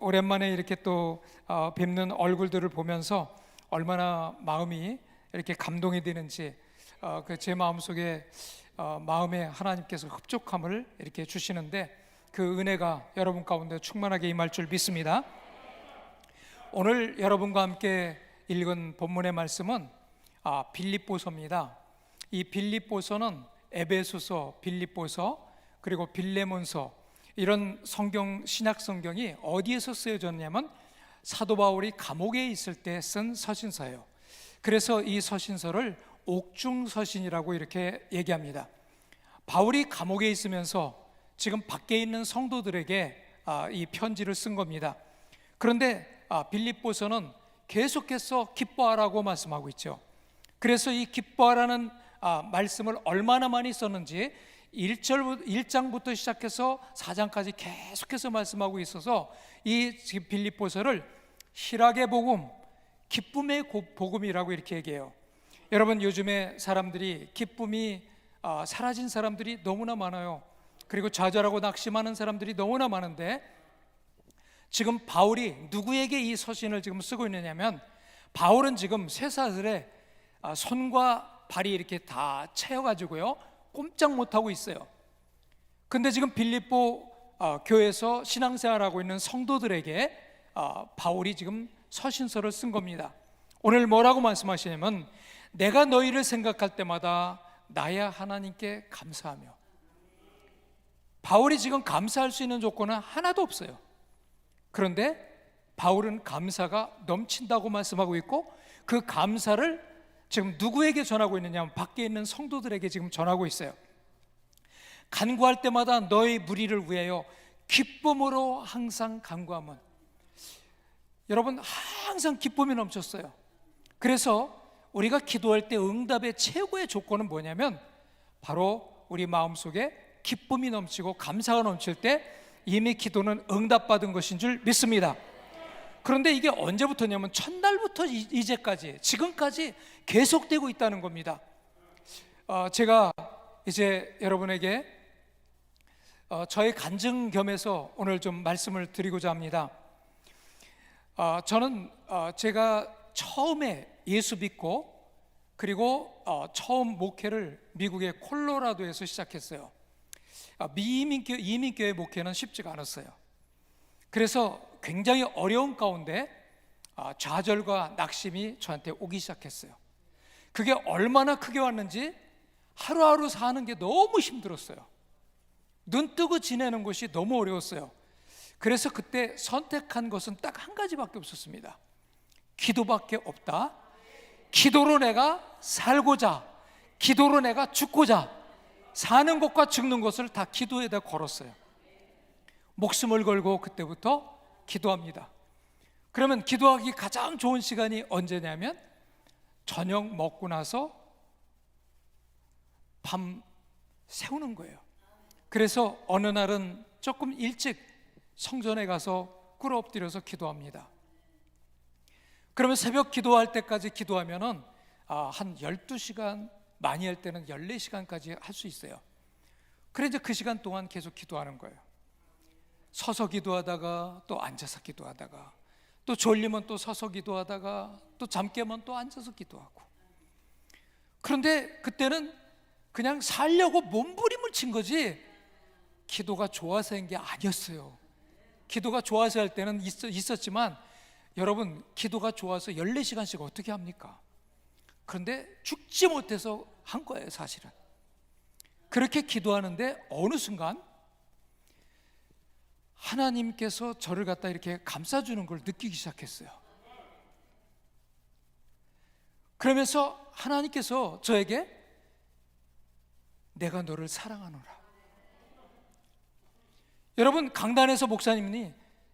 오랜만에 이렇게 또 뵙는 얼굴들을 보면서 얼마나 마음이 이렇게 감동이 되는지 제 마음속에 마음에 하나님께서 흡족함을 이렇게 주시는데 그 은혜가 여러분 가운데 충만하게 임할 줄 믿습니다. 오늘 여러분과 함께 읽은 본문의 말씀은 빌립보서입니다. 이 빌립보서는 에베소서, 빌립보서, 그리고 빌레몬서, 이런 신약 성경이 어디에서 쓰여졌냐면 사도 바울이 감옥에 있을 때 쓴 서신서예요. 그래서 이 서신서를 옥중서신이라고 이렇게 얘기합니다. 바울이 감옥에 있으면서 지금 밖에 있는 성도들에게 이 편지를 쓴 겁니다. 그런데 빌립보서는 계속해서 기뻐하라고 말씀하고 있죠. 그래서 이 기뻐하라는 말씀을 얼마나 많이 썼는지 1장부터 시작해서 4장까지 계속해서 말씀하고 있어서 이 빌립보서를 희락의 복음, 기쁨의 복음이라고 이렇게 얘기해요. 여러분, 요즘에 사람들이 기쁨이 사라진 사람들이 너무나 많아요. 그리고 좌절하고 낙심하는 사람들이 너무나 많은데, 지금 바울이 누구에게 이 서신을 지금 쓰고 있느냐면, 바울은 지금 쇠사슬에 손과 발이 이렇게 다 채여가지고요 꼼짝 못하고 있어요. 근데 지금 빌립보 교회에서 신앙생활하고 있는 성도들에게 바울이 지금 서신서를 쓴 겁니다. 오늘 뭐라고 말씀하시냐면, 내가 너희를 생각할 때마다 나야 하나님께 감사하며. 바울이 지금 감사할 수 있는 조건은 하나도 없어요. 그런데 바울은 감사가 넘친다고 말씀하고 있고, 그 감사를 지금 누구에게 전하고 있느냐, 밖에 있는 성도들에게 지금 전하고 있어요. 간구할 때마다 너희 무리를 위하여 기쁨으로 항상 간구하면. 여러분, 항상 기쁨이 넘쳤어요. 그래서 우리가 기도할 때 응답의 최고의 조건은 뭐냐면, 바로 우리 마음속에 기쁨이 넘치고 감사가 넘칠 때 이미 기도는 응답받은 것인 줄 믿습니다. 그런데 이게 언제부터냐면 첫날부터 이제까지, 지금까지 계속되고 있다는 겁니다. 제가 이제 여러분에게 저의 간증 겸해서 오늘 좀 말씀을 드리고자 합니다. 저는 제가 처음에 예수 믿고, 그리고 처음 목회를 미국의 콜로라도에서 시작했어요. 이민교회 목회는 쉽지가 않았어요. 그래서 굉장히 어려운 가운데 좌절과 낙심이 저한테 오기 시작했어요. 그게 얼마나 크게 왔는지 하루하루 사는 게 너무 힘들었어요. 눈 뜨고 지내는 것이 너무 어려웠어요. 그래서 그때 선택한 것은 딱 한 가지밖에 없었습니다. 기도밖에 없다. 기도로 내가 살고자, 기도로 내가 죽고자, 사는 것과 죽는 것을 다 기도에다 걸었어요. 목숨을 걸고 그때부터 기도합니다. 그러면 기도하기 가장 좋은 시간이 언제냐면 저녁 먹고 나서 밤 새우는 거예요. 그래서 어느 날은 조금 일찍 성전에 가서 꿇어 엎드려서 기도합니다. 그러면 새벽 기도할 때까지 기도하면은 한 12시간, 많이 할 때는 14시간까지 할 수 있어요. 그래서 그 시간 동안 계속 기도하는 거예요. 서서 기도하다가 또 앉아서 기도하다가, 또 졸리면 또 서서 기도하다가, 또 잠 깨면 또 앉아서 기도하고. 그런데 그때는 그냥 살려고 몸부림을 친 거지 기도가 좋아서 한 게 아니었어요. 기도가 좋아서 할 때는 있었지만, 여러분, 기도가 좋아서 14시간씩 어떻게 합니까? 그런데 죽지 못해서 한 거예요, 사실은. 그렇게 기도하는데 어느 순간 하나님께서 저를 갖다 이렇게 감싸주는 걸 느끼기 시작했어요. 그러면서 하나님께서 저에게 내가 너를 사랑하노라. 여러분, 강단에서 목사님이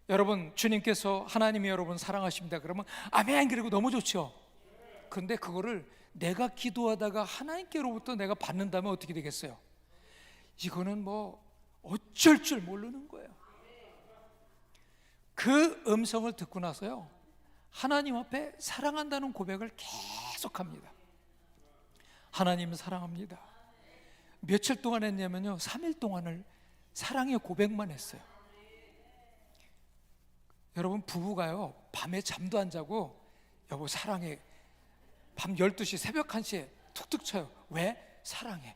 여러분, 주님께서 하나님이 여러분 사랑하십니다 그러면 아멘, 그리고 너무 좋죠. 그런데 그거를 내가 기도하다가 하나님께로부터 내가 받는다면 어떻게 되겠어요? 이거는 뭐 어쩔 줄 모르는 거예요. 그 음성을 듣고 나서요, 하나님 앞에 사랑한다는 고백을 계속합니다. 하나님 사랑합니다. 며칠 동안 했냐면요, 3일 동안을 사랑의 고백만 했어요. 여러분, 부부가요 밤에 잠도 안 자고 여보 사랑해 밤 12시 새벽 1시에 툭툭 쳐요. 왜? 사랑해.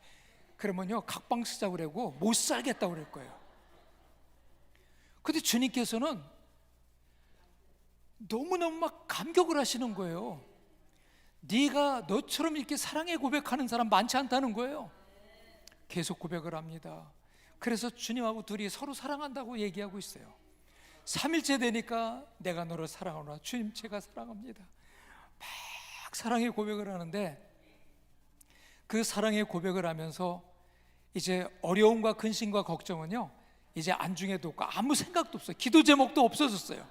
그러면요 각방 쓰자고 그러고 못 살겠다고 그럴 거예요. 근데 주님께서는 너무너무 막 감격을 하시는 거예요. 네가 너처럼 이렇게 사랑의 고백하는 사람 많지 않다는 거예요. 계속 고백을 합니다. 그래서 주님하고 둘이 서로 사랑한다고 얘기하고 있어요. 3일째 되니까 내가 너를 사랑하노라. 주님 제가 사랑합니다. 막 사랑의 고백을 하는데, 그 사랑의 고백을 하면서 이제 어려움과 근심과 걱정은요 이제 안중에도 없고 아무 생각도 없어요. 기도 제목도 없어졌어요.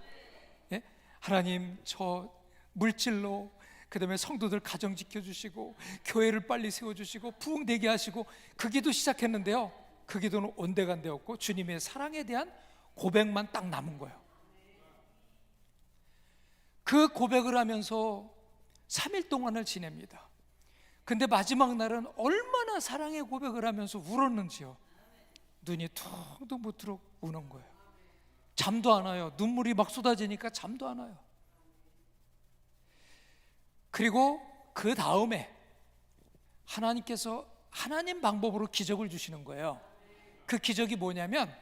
예? 하나님 저 물질로, 그 다음에 성도들 가정 지켜주시고 교회를 빨리 세워주시고 부흥되게 하시고, 그 기도 시작했는데요 그 기도는 온데간데없고 주님의 사랑에 대한 고백만 딱 남은 거예요. 그 고백을 하면서 3일 동안을 지냅니다. 근데 마지막 날은 얼마나 사랑의 고백을 하면서 울었는지요. 눈이 퉁퉁 부도록 우는 거예요. 잠도 안 와요. 눈물이 막 쏟아지니까 잠도 안 와요. 그리고 그 다음에 하나님께서 하나님 방법으로 기적을 주시는 거예요. 그 기적이 뭐냐면,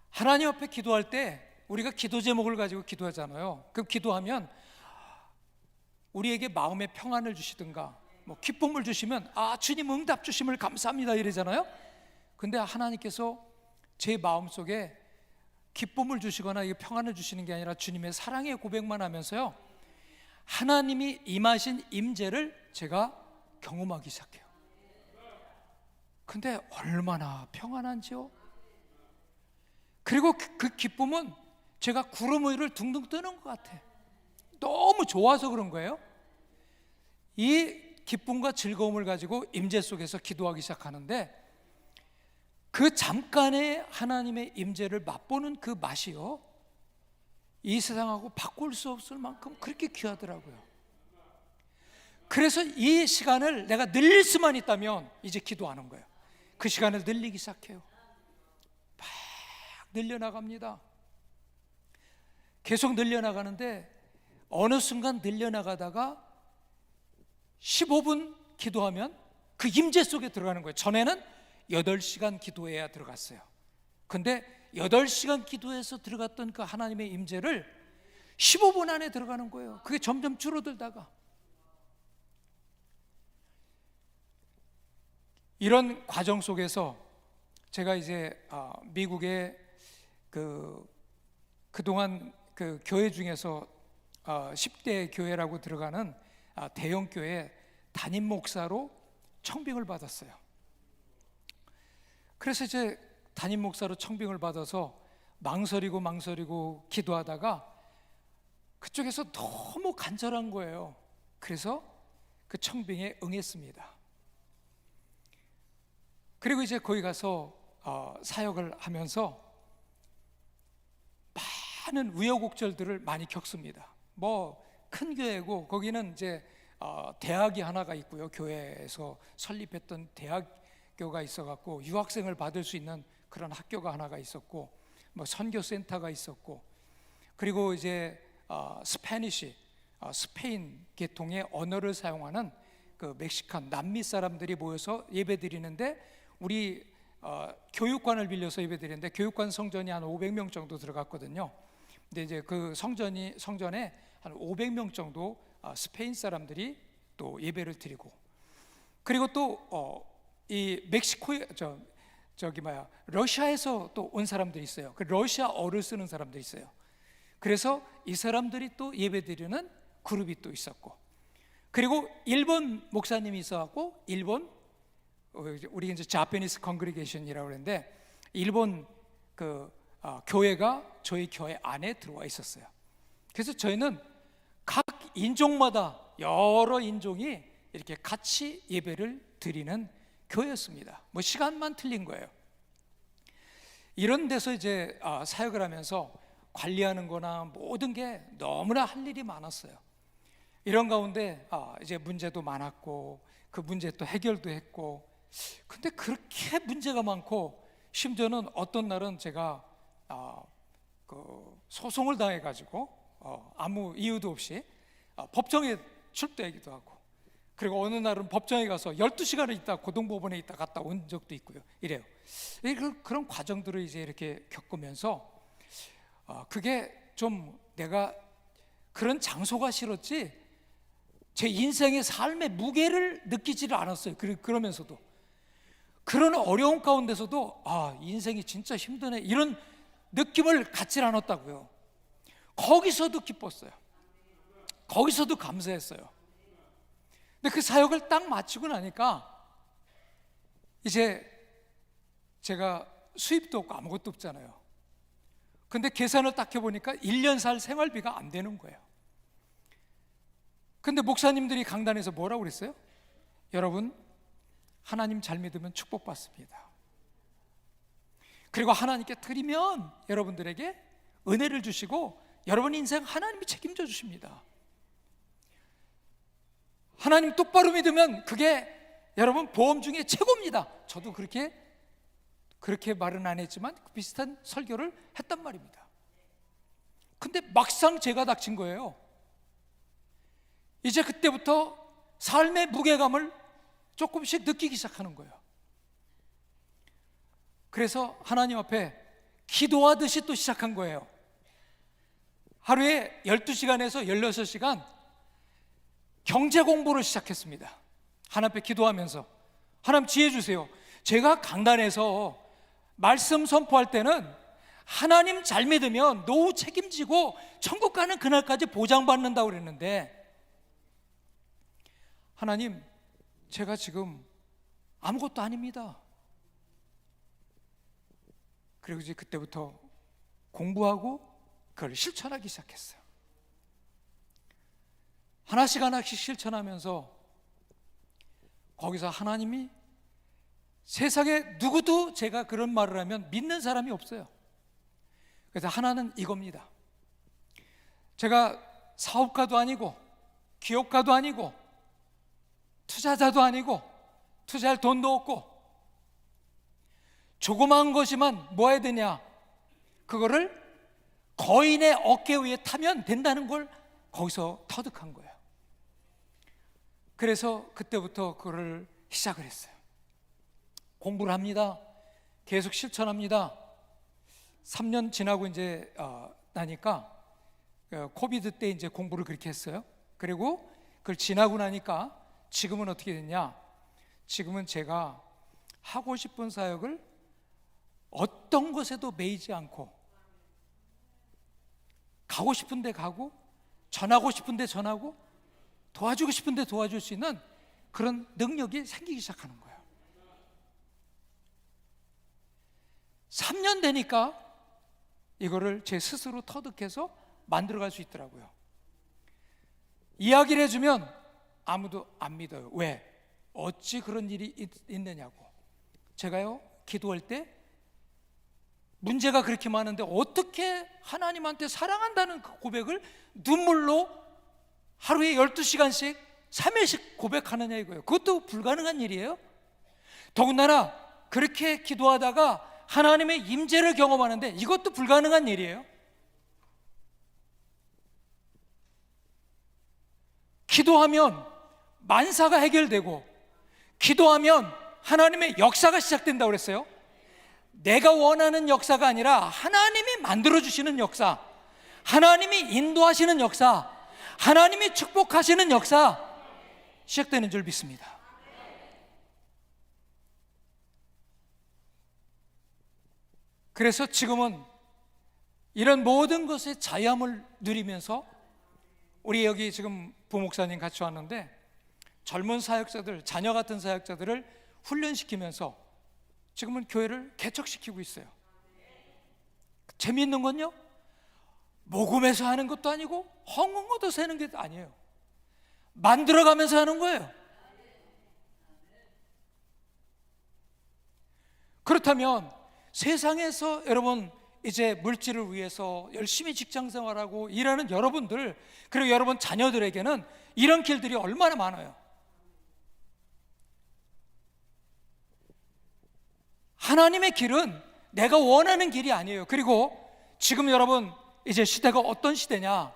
하나님 앞에 기도할 때 우리가 기도 제목을 가지고 기도하잖아요. 그 기도하면 우리에게 마음의 평안을 주시든가 뭐 기쁨을 주시면 주님 응답 주심을 감사합니다 이러잖아요. 근데 하나님께서 제 마음속에 기쁨을 주시거나 평안을 주시는 게 아니라 주님의 사랑의 고백만 하면서요 하나님이 임하신 임재를 제가 경험하기 시작해요. 근데 얼마나 평안한지요. 그리고 그 기쁨은 제가 구름 위를 둥둥 뜨는 것 같아. 너무 좋아서 그런 거예요. 이 기쁨과 즐거움을 가지고 임재 속에서 기도하기 시작하는데, 그 잠깐의 하나님의 임재를 맛보는 그 맛이요 이 세상하고 바꿀 수 없을 만큼 그렇게 귀하더라고요. 그래서 이 시간을 내가 늘릴 수만 있다면 이제 기도하는 거예요. 그 시간을 늘리기 시작해요. 막 늘려나갑니다. 계속 늘려나가는데 어느 순간 늘려나가다가 15분 기도하면 그 임재 속에 들어가는 거예요. 전에는 8시간 기도해야 들어갔어요. 근데 8시간 기도해서 들어갔던 그 하나님의 임재를 15분 안에 들어가는 거예요. 그게 점점 줄어들다가, 이런 과정 속에서 제가 이제 미국의 그동안 그 교회 중에서 10대 교회라고 들어가는 대형 교회 담임 목사로 청빙을 받았어요. 그래서 이제 담임 목사로 청빙을 받아서 망설이고 기도하다가 그쪽에서 너무 간절한 거예요. 그래서 그 청빙에 응했습니다. 그리고 이제 거기 가서 사역을 하면서 많은 우여곡절들을 많이 겪습니다. 뭐 큰 교회고 거기는 이제 대학이 하나가 있고요. 교회에서 설립했던 대학교가 있어갖고 유학생을 받을 수 있는 그런 학교가 하나가 있었고, 뭐 선교센터가 있었고, 그리고 이제 스페인 계통의 언어를 사용하는 그 멕시칸 남미 사람들이 모여서 예배드리는데, 우리 교육관을 빌려서 예배드리는데 교육관 성전이 한 500명 정도 들어갔거든요. 근데 이제 그 성전에 한 500명 정도 스페인 사람들이 또 예배를 드리고, 그리고 또 이 멕시코에 러시아에서 또 온 사람들이 있어요. 그 러시아어를 쓰는 사람들이 있어요. 그래서 이 사람들이 또 예배드리는 그룹이 또 있었고, 그리고 일본 목사님이 있어갖고 일본, 우리 이제 자페니스 컨그리게이션이라고 그러는데 일본 교회가 저희 교회 안에 들어와 있었어요. 그래서 저희는 각 인종마다 여러 인종이 이렇게 같이 예배를 드리는 교회였습니다. 뭐 시간만 틀린 거예요. 이런 데서 이제 사역을 하면서 관리하는 거나 모든 게 너무나 할 일이 많았어요. 이런 가운데 이제 문제도 많았고, 그 문제 또 해결도 했고, 근데 그렇게 문제가 많고, 심지어는 어떤 날은 제가 소송을 당해가지고 아무 이유도 없이 법정에 출두하기도 하고, 그리고 어느 날은 법정에 가서 12시간을 있다 고등법원에 있다 갔다 온 적도 있고요. 이래요. 그런 과정들을 이제 이렇게 겪으면서 그게 좀 내가 그런 장소가 싫었지 제 인생의 삶의 무게를 느끼지를 않았어요. 그러면서도 그런 어려운 가운데서도 인생이 진짜 힘드네 이런 느낌을 갖질 않았다고요. 거기서도 기뻤어요. 거기서도 감사했어요. 근데 그 사역을 딱 마치고 나니까 이제 제가 수입도 없고 아무것도 없잖아요. 근데 계산을 딱 해보니까 1년 살 생활비가 안 되는 거예요. 근데 목사님들이 강단에서 뭐라고 그랬어요? 여러분, 하나님 잘 믿으면 축복받습니다. 그리고 하나님께 드리면 여러분들에게 은혜를 주시고 여러분 인생 하나님이 책임져 주십니다. 하나님 똑바로 믿으면 그게 여러분 보험 중에 최고입니다. 저도 그렇게 말은 안 했지만 비슷한 설교를 했단 말입니다. 근데 막상 제가 닥친 거예요. 이제 그때부터 삶의 무게감을 조금씩 느끼기 시작하는 거예요. 그래서 하나님 앞에 기도하듯이 또 시작한 거예요. 하루에 12시간에서 16시간 경제 공부를 시작했습니다. 하나님 앞에 기도하면서 하나님 지혜 주세요. 제가 강단에서 말씀 선포할 때는 하나님 잘 믿으면 노후 책임지고 천국 가는 그날까지 보장받는다고 그랬는데, 하나님 제가 지금 아무것도 아닙니다. 그리고 이제 그때부터 공부하고 그걸 실천하기 시작했어요. 하나씩 하나씩 실천하면서 거기서 하나님이 세상에 누구도 제가 그런 말을 하면 믿는 사람이 없어요. 그래서 하나는 이겁니다. 제가 사업가도 아니고 기업가도 아니고 투자자도 아니고 투자할 돈도 없고 조그마한 것이만 뭐 해야 되냐, 그거를 거인의 어깨 위에 타면 된다는 걸 거기서 터득한 거예요. 그래서 그때부터 그거를 시작을 했어요. 공부를 합니다. 계속 실천합니다. 3년 지나고 이제 나니까 코비드 때 이제 공부를 그렇게 했어요. 그리고 그걸 지나고 나니까 지금은 어떻게 됐냐? 지금은 제가 하고 싶은 사역을 어떤 것에도 매이지 않고 가고 싶은 데 가고 전하고 싶은 데 전하고 도와주고 싶은 데 도와줄 수 있는 그런 능력이 생기기 시작하는 거예요. 3년 되니까 이거를 제 스스로 터득해서 만들어갈 수 있더라고요. 이야기를 해주면 아무도 안 믿어요. 왜? 어찌 그런 일이 있느냐고. 제가요 기도할 때 문제가 그렇게 많은데 어떻게 하나님한테 사랑한다는 그 고백을 눈물로 하루에 12시간씩 3회씩 고백하느냐 이거예요. 그것도 불가능한 일이에요. 더군다나 그렇게 기도하다가 하나님의 임재를 경험하는데 이것도 불가능한 일이에요. 기도하면 만사가 해결되고 기도하면 하나님의 역사가 시작된다고 그랬어요. 내가 원하는 역사가 아니라 하나님이 만들어주시는 역사, 하나님이 인도하시는 역사, 하나님이 축복하시는 역사 시작되는 줄 믿습니다. 그래서 지금은 이런 모든 것의 자유함을 누리면서 우리 여기 지금 부목사님 같이 왔는데 젊은 사역자들, 자녀 같은 사역자들을 훈련시키면서 지금은 교회를 개척시키고 있어요. 재미있는 건요, 모금해서 하는 것도 아니고 헝헝 얻어서 하는 게 아니에요. 만들어가면서 하는 거예요. 그렇다면 세상에서 여러분 이제 물질을 위해서 열심히 직장생활하고 일하는 여러분들, 그리고 여러분 자녀들에게는 이런 길들이 얼마나 많아요. 하나님의 길은 내가 원하는 길이 아니에요. 그리고 지금 여러분 이제 시대가 어떤 시대냐?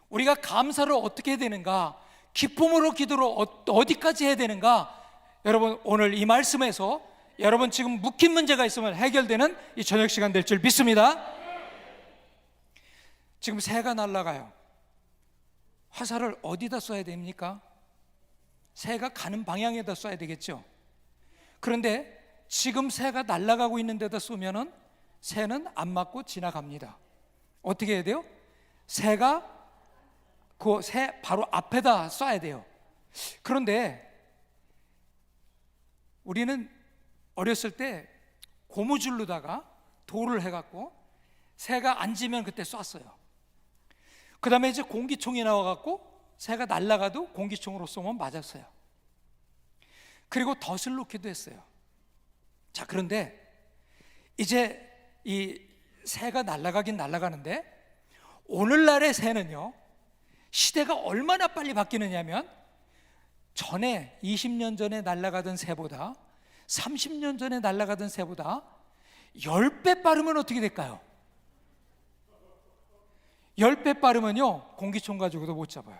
우리가 감사를 어떻게 해야 되는가? 기쁨으로 기도를 어디까지 해야 되는가? 여러분 오늘 이 말씀에서 여러분 지금 묵힌 문제가 있으면 해결되는 이 저녁 시간 될 줄 믿습니다. 지금 새가 날아가요. 화살을 어디다 쏴야 됩니까? 새가 가는 방향에다 쏴야 되겠죠. 그런데 지금 새가 날아가고 있는 데다 쏘면은 새는 안 맞고 지나갑니다. 어떻게 해야 돼요? 새가 그 새 바로 앞에다 쏴야 돼요. 그런데 우리는 어렸을 때 고무줄로다가 돌을 해갖고 새가 앉으면 그때 쐈어요. 그 다음에 이제 공기총이 나와갖고 새가 날아가도 공기총으로 쏘면 맞았어요. 그리고 덫을 놓기도 했어요. 자, 그런데 이제 이 새가 날아가긴 날아가는데 오늘날의 새는요, 시대가 얼마나 빨리 바뀌느냐면 전에 20년 전에 날아가던 새보다 30년 전에 날아가던 새보다 10배 빠르면 어떻게 될까요? 10배 빠르면요 공기총 가지고도 못 잡아요.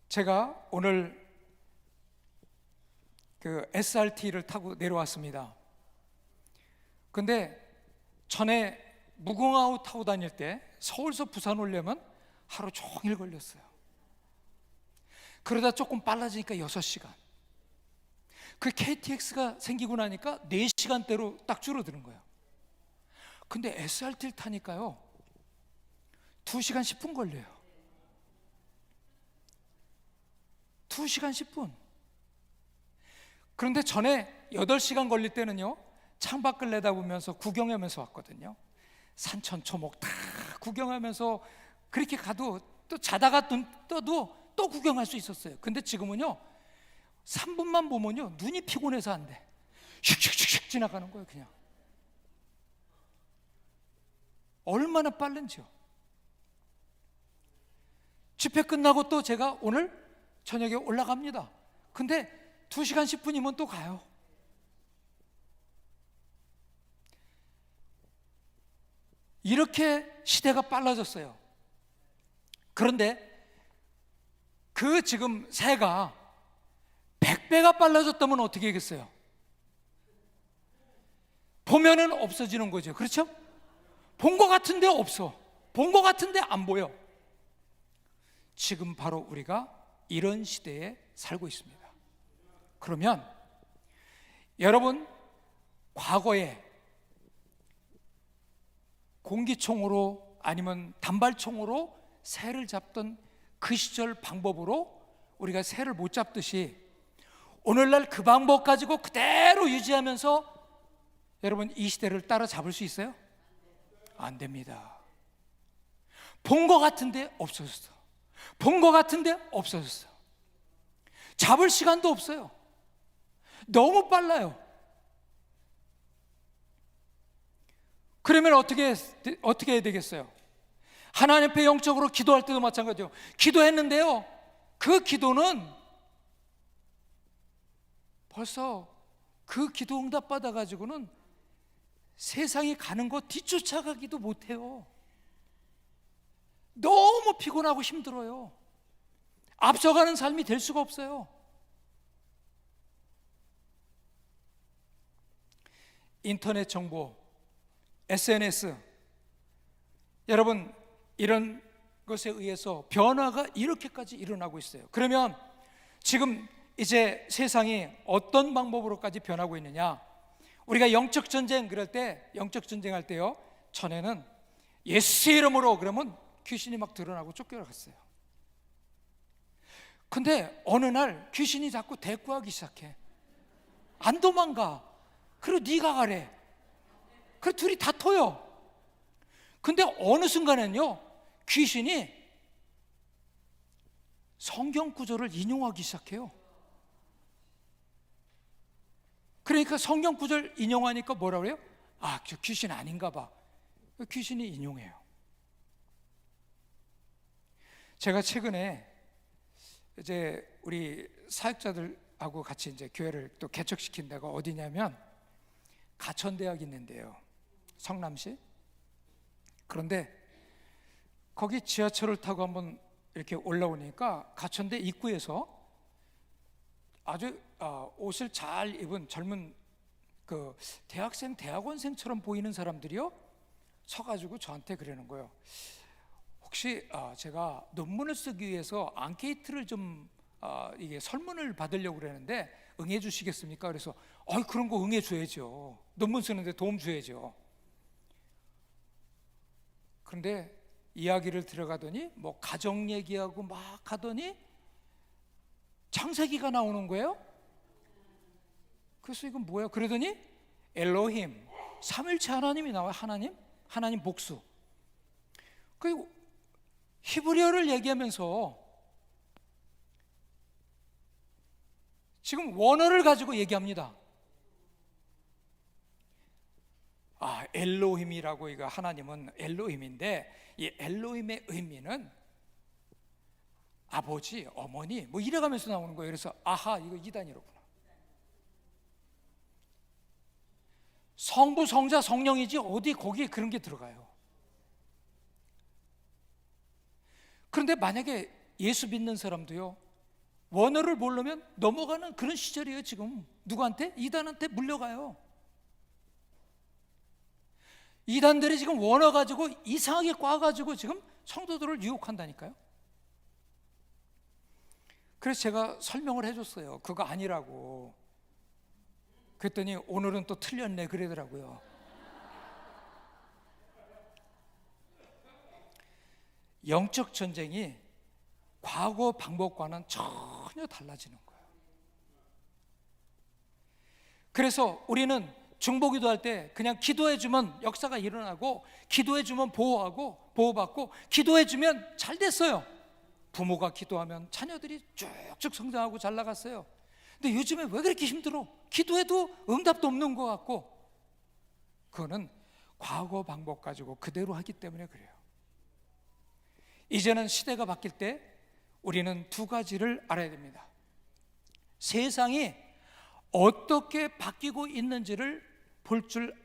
제가 오늘 그 SRT를 타고 내려왔습니다. 근데 전에 무궁화호 타고 다닐 때 서울서 부산 오려면 하루 종일 걸렸어요. 그러다 조금 빨라지니까 6시간. 그 KTX가 생기고 나니까 4시간대로 딱 줄어드는 거예요. 근데 SRT를 타니까요 2시간 10분 걸려요. 2시간 10분. 그런데 전에 8시간 걸릴 때는요 창밖을 내다보면서 구경하면서 왔거든요. 산천 초목 다 구경하면서 그렇게 가도 또 자다가 눈 떠도 또 구경할 수 있었어요. 근데 지금은요 3분만 보면요 눈이 피곤해서 안 돼. 슉슉슉슉 지나가는 거예요. 그냥 얼마나 빠른지요. 집회 끝나고 또 제가 오늘 저녁에 올라갑니다. 근데 2시간 10분이면 또 가요. 이렇게 시대가 빨라졌어요. 그런데 그 지금 새가 100배가 빨라졌다면 어떻게 하겠어요? 보면은 없어지는 거죠. 그렇죠? 본 것 같은데 없어. 본 것 같은데 안 보여. 지금 바로 우리가 이런 시대에 살고 있습니다. 그러면 여러분 과거에 공기총으로 아니면 단발총으로 새를 잡던 그 시절 방법으로 우리가 새를 못 잡듯이 오늘날 그 방법 가지고 그대로 유지하면서 여러분 이 시대를 따라잡을 수 있어요? 안 됩니다. 본 것 같은데 없어졌어. 본 것 같은데 없어졌어. 잡을 시간도 없어요. 너무 빨라요. 그러면 어떻게 해야 되겠어요? 하나님 앞에 영적으로 기도할 때도 마찬가지죠. 기도했는데요 그 기도는 벌써 그 기도 응답 받아가지고는 세상에 가는 거 뒤쫓아가기도 못해요. 너무 피곤하고 힘들어요. 앞서가는 삶이 될 수가 없어요. 인터넷 정보, SNS, 여러분 이런 것에 의해서 변화가 이렇게까지 일어나고 있어요. 그러면 지금 이제 세상이 어떤 방법으로까지 변하고 있느냐? 우리가 영적 전쟁 그럴 때, 영적 전쟁할 때요 전에는 예수의 이름으로 그러면 귀신이 막 드러나고 쫓겨갔어요. 근데 어느 날 귀신이 자꾸 대꾸하기 시작해. 안 도망가. 그리고 네가 가래. 그래 둘이 다퉈요. 근데 어느 순간에는요 귀신이 성경 구절을 인용하기 시작해요. 그러니까 성경 구절 인용하니까 뭐라 그래요? 아, 저 귀신 아닌가 봐. 귀신이 인용해요. 제가 최근에 이제 우리 사역자들하고 같이 이제 교회를 또 개척시킨 데가 어디냐면 가천대학이 있는데요, 성남시. 그런데 거기 지하철을 타고 한번 이렇게 올라오니까 가천대 입구에서 아주 옷을 잘 입은 젊은 그 대학생, 대학원생처럼 보이는 사람들이요 서가지고 저한테 그러는 거예요. 혹시 제가 논문을 쓰기 위해서 앙케이트를 좀 이게 설문을 받으려고 그러는데 응해 주시겠습니까? 그래서 그런 거 응해 줘야죠. 논문 쓰는데 도움 줘야죠. 그런데 이야기를 들어가더니 뭐 가정 얘기하고 막 하더니 창세기가 나오는 거예요. 그래서 이건 뭐야? 그러더니 엘로힘, 삼일체 하나님이 나와요. 하나님 복수. 그리고 히브리어를 얘기하면서 지금 원어를 가지고 얘기합니다. 엘로힘이라고, 이거 하나님은 엘로힘인데 이 엘로힘의 의미는 아버지, 어머니 뭐 이래가면서 나오는 거예요. 그래서 이거 이단이로구나. 성부, 성자, 성령이지 어디 거기에 그런 게 들어가요. 그런데 만약에 예수 믿는 사람도요 원어를 모르면 넘어가는 그런 시절이에요. 지금 누구한테? 이단한테 물려가요. 이단들이 지금 원어 가지고 이상하게 꽈가지고 지금 성도들을 유혹한다니까요. 그래서 제가 설명을 해줬어요. 그거 아니라고. 그랬더니 오늘은 또 틀렸네 그러더라고요. 영적 전쟁이 과거 방법과는 전혀 달라지는 거예요. 그래서 우리는 중보기도 할 때 그냥 기도해주면 역사가 일어나고, 기도해주면 보호받고, 기도해주면 잘 됐어요. 부모가 기도하면 자녀들이 쭉쭉 성장하고 잘 나갔어요. 근데 요즘에 왜 그렇게 힘들어? 기도해도 응답도 없는 것 같고. 그거는 과거 방법 가지고 그대로 하기 때문에 그래요. 이제는 시대가 바뀔 때 우리는 두 가지를 알아야 됩니다. 세상이 어떻게 바뀌고 있는지를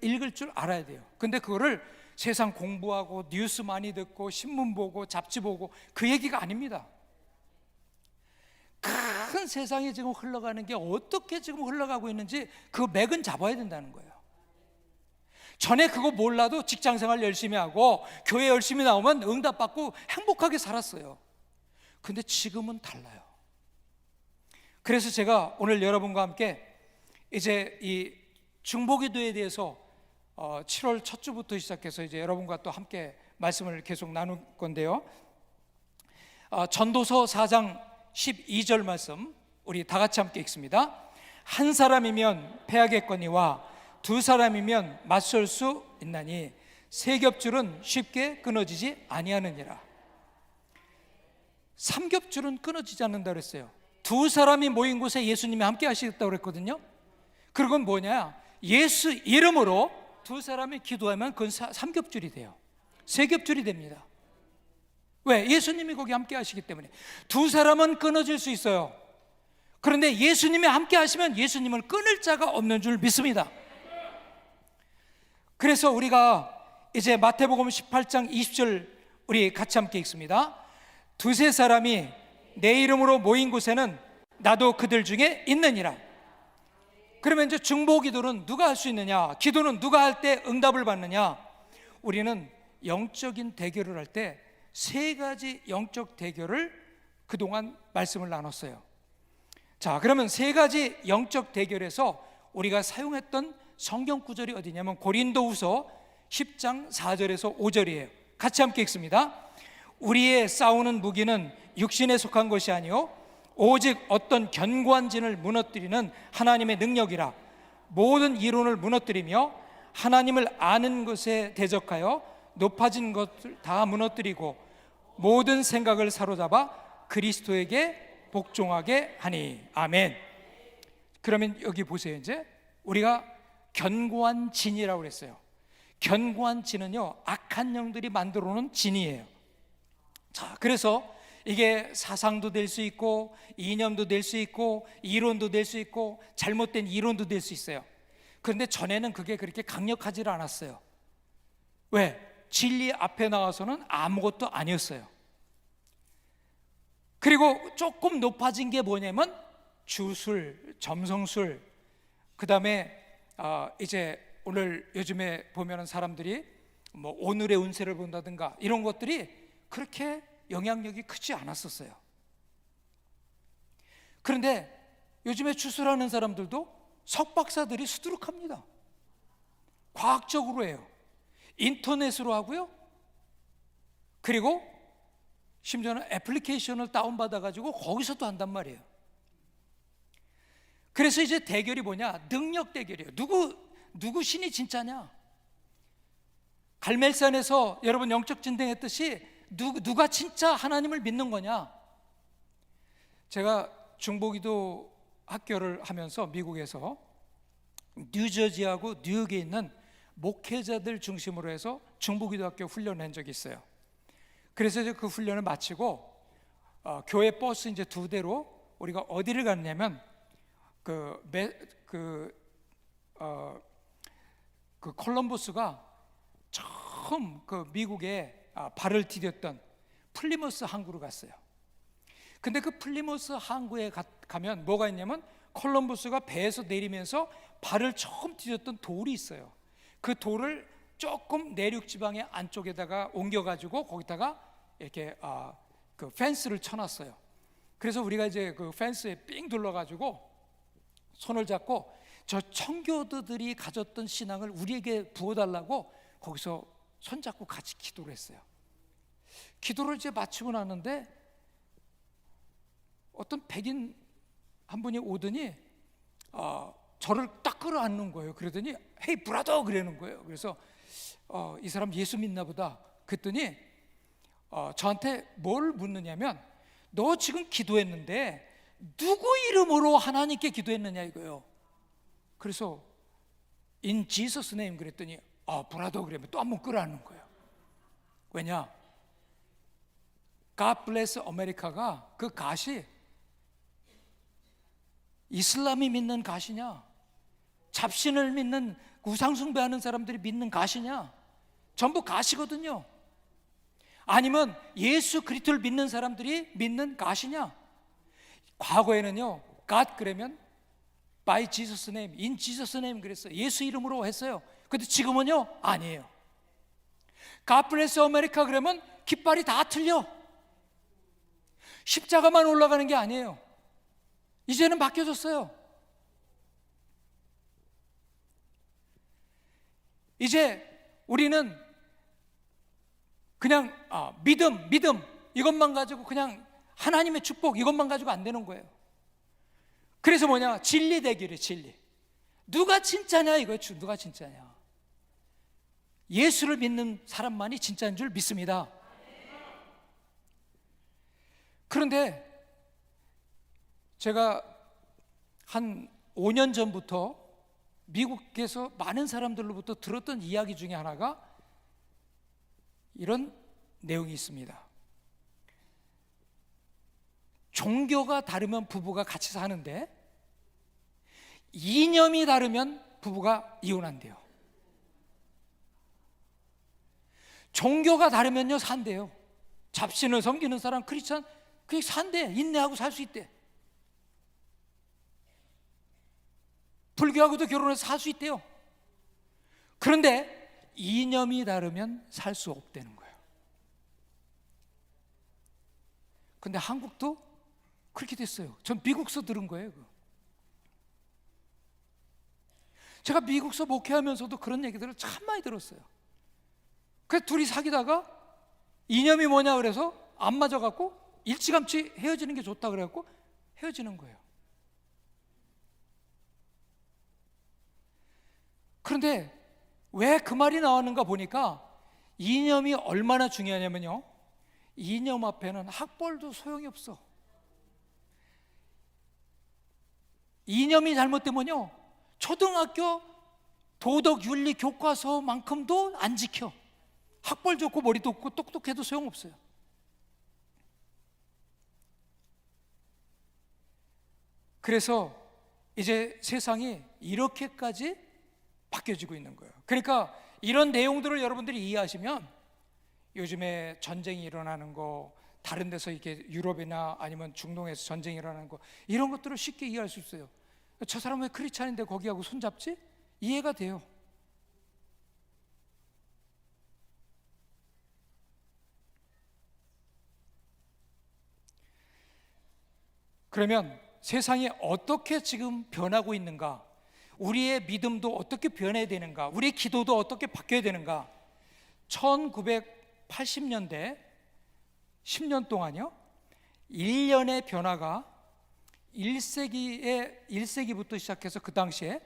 읽을 줄 알아야 돼요. 근데 그거를 세상 공부하고 뉴스 많이 듣고 신문 보고 잡지 보고 그 얘기가 아닙니다. 큰 세상이 지금 흘러가는 게 어떻게 지금 흘러가고 있는지 그 맥은 잡아야 된다는 거예요. 전에 그거 몰라도 직장생활 열심히 하고 교회 열심히 나오면 응답받고 행복하게 살았어요. 근데 지금은 달라요. 그래서 제가 오늘 여러분과 함께 이제 이 중보기도에 대해서 7월 첫 주부터 시작해서 이제 여러분과 또 함께 말씀을 계속 나눌 건데요. 전도서 4장 12절 말씀 우리 다 같이 함께 읽습니다. 한 사람이면 패하겠거니와 두 사람이면 맞설 수 있나니 세 겹줄은 쉽게 끊어지지 아니하느니라. 삼겹줄은 끊어지지 않는다 그랬어요. 두 사람이 모인 곳에 예수님이 함께 하시겠다고 그랬거든요. 그건 뭐냐? 예수 이름으로 두 사람이 기도하면 그건 삼겹줄이 돼요. 세 겹줄이 됩니다. 왜? 예수님이 거기 함께 하시기 때문에. 두 사람은 끊어질 수 있어요. 그런데 예수님이 함께 하시면 예수님을 끊을 자가 없는 줄 믿습니다. 그래서 우리가 이제 마태복음 18장 20절 우리 같이 함께 읽습니다. 두세 사람이 내 이름으로 모인 곳에는 나도 그들 중에 있느니라. 그러면 이제 중보기도는 누가 할 수 있느냐? 기도는 누가 할 때 응답을 받느냐? 우리는 영적인 대결을 할 때 세 가지 영적 대결을 그동안 말씀을 나눴어요. 자, 그러면 세 가지 영적 대결에서 우리가 사용했던 성경 구절이 어디냐면 고린도후서 10장 4절에서 5절이에요. 같이 함께 읽습니다. 우리의 싸우는 무기는 육신에 속한 것이 아니요 오직 어떤 견고한 진을 무너뜨리는 하나님의 능력이라. 모든 이론을 무너뜨리며 하나님을 아는 것에 대적하여 높아진 것을 다 무너뜨리고 모든 생각을 사로잡아 그리스도에게 복종하게 하니. 아멘. 그러면 여기 보세요. 이제 우리가 견고한 진이라고 그랬어요. 견고한 진은요 악한 영들이 만들어 놓은 진이에요. 자, 그래서 이게 사상도 될 수 있고 이념도 될 수 있고 이론도 될 수 있고 잘못된 이론도 될 수 있어요. 그런데 전에는 그게 그렇게 강력하지 않았어요. 왜? 진리 앞에 나와서는 아무것도 아니었어요. 그리고 조금 높아진 게 뭐냐면 주술, 점성술, 그 다음에 이제 오늘 요즘에 보면은 사람들이 뭐 오늘의 운세를 본다든가 이런 것들이 그렇게 영향력이 크지 않았었어요. 그런데 요즘에 주술하는 사람들도 석박사들이 수두룩합니다. 과학적으로 해요. 인터넷으로 하고요. 그리고 심지어는 애플리케이션을 다운받아가지고 거기서도 한단 말이에요. 그래서 이제 대결이 뭐냐? 능력 대결이에요. 누구 신이 진짜냐? 갈멜산에서 여러분 영적 전쟁했듯이 누가 진짜 하나님을 믿는 거냐? 제가 중보기도 학교를 하면서 미국에서 뉴저지하고 뉴욕에 있는 목회자들 중심으로 해서 중보기도학교 훈련을 한 적이 있어요. 그래서 이제 그 훈련을 마치고 교회 버스 이제 2대로 우리가 어디를 갔냐면 그 콜럼버스가 처음 그 미국에 발을 디뎠던 플리머스 항구로 갔어요. 근데 그 플리머스 항구에 가면 뭐가 있냐면 콜럼버스가 배에서 내리면서 발을 처음 디뎠던 돌이 있어요. 그 돌을 조금 내륙 지방의 안쪽에다가 옮겨가지고 거기다가 이렇게 그 펜스를 쳐놨어요. 그래서 우리가 이제 그 펜스에 삥 둘러가지고 손을 잡고 저 청교도들이 가졌던 신앙을 우리에게 부어달라고 거기서 손잡고 같이 기도를 했어요. 기도를 이제 마치고 나는데 어떤 백인 한 분이 오더니 저를 딱 끌어안는 거예요. 그러더니 헤이 브라더 그러는 거예요. 그래서 이 사람 예수 믿나 보다. 그랬더니 저한테 뭘 묻느냐면 너 지금 기도했는데 누구 이름으로 하나님께 기도했느냐 이거예요. 그래서 In Jesus name 그랬더니 브라더 그러면 또 한 번 끌어안는 거예요. 왜냐? God bless America가 그 갓이 이슬람이 믿는 갓이냐, 잡신을 믿는 우상숭배하는 사람들이 믿는 갓이냐, 전부 갓이거든요. 아니면 예수 그리스도를 믿는 사람들이 믿는 갓이냐. 과거에는요 God 그러면 by Jesus name, in Jesus name 그랬어요. 예수 이름으로 했어요. 근데 지금은요 아니에요. God bless America 그러면 깃발이 다 틀려. 십자가만 올라가는 게 아니에요. 이제는 바뀌어졌어요. 이제 우리는 그냥 믿음 이것만 가지고 그냥 하나님의 축복 이것만 가지고 안 되는 거예요. 그래서 뭐냐? 진리 대결이에요. 진리. 누가 진짜냐 이거예요. 누가 진짜냐. 예수를 믿는 사람만이 진짜인 줄 믿습니다. 그런데 제가 한 5년 전부터 미국에서 많은 사람들로부터 들었던 이야기 중에 하나가 이런 내용이 있습니다. 종교가 다르면 부부가 같이 사는데 이념이 다르면 부부가 이혼한대요. 종교가 다르면요 산대요. 잡신을 섬기는 사람 크리스찬 그게 산대. 인내하고 살 수 있대. 불교하고도 결혼해서 살 수 있대요. 그런데 이념이 다르면 살 수 없다는 거예요. 근데 한국도 그렇게 됐어요. 전 미국서 들은 거예요. 제가 미국서 목회하면서도 그런 얘기들을 참 많이 들었어요. 그래서 둘이 사귀다가 이념이 뭐냐 그래서 안 맞아갖고 일찌감치 헤어지는 게 좋다 그래갖고 헤어지는 거예요. 그런데 왜 그 말이 나왔는가 보니까 이념이 얼마나 중요하냐면요, 이념 앞에는 학벌도 소용이 없어. 이념이 잘못되면요 초등학교 도덕윤리 교과서만큼도 안 지켜. 학벌 좋고 머리도 없고 똑똑해도 소용없어요. 그래서 이제 세상이 이렇게까지 바뀌어지고 있는 거예요. 그러니까 이런 내용들을 여러분들이 이해하시면 요즘에 전쟁이 일어나는 거, 다른 데서 이게 유럽이나 아니면 중동에서 전쟁이 일어나는 거, 이런 것들을 쉽게 이해할 수 있어요. 저 사람 왜 크리스찬인데 거기하고 손잡지? 이해가 돼요. 그러면 세상이 어떻게 지금 변하고 있는가? 우리의 믿음도 어떻게 변해야 되는가? 우리의 기도도 어떻게 바뀌어야 되는가? 1980년대 10년 동안요, 1년의 변화가 1세기부터 시작해서 그 당시에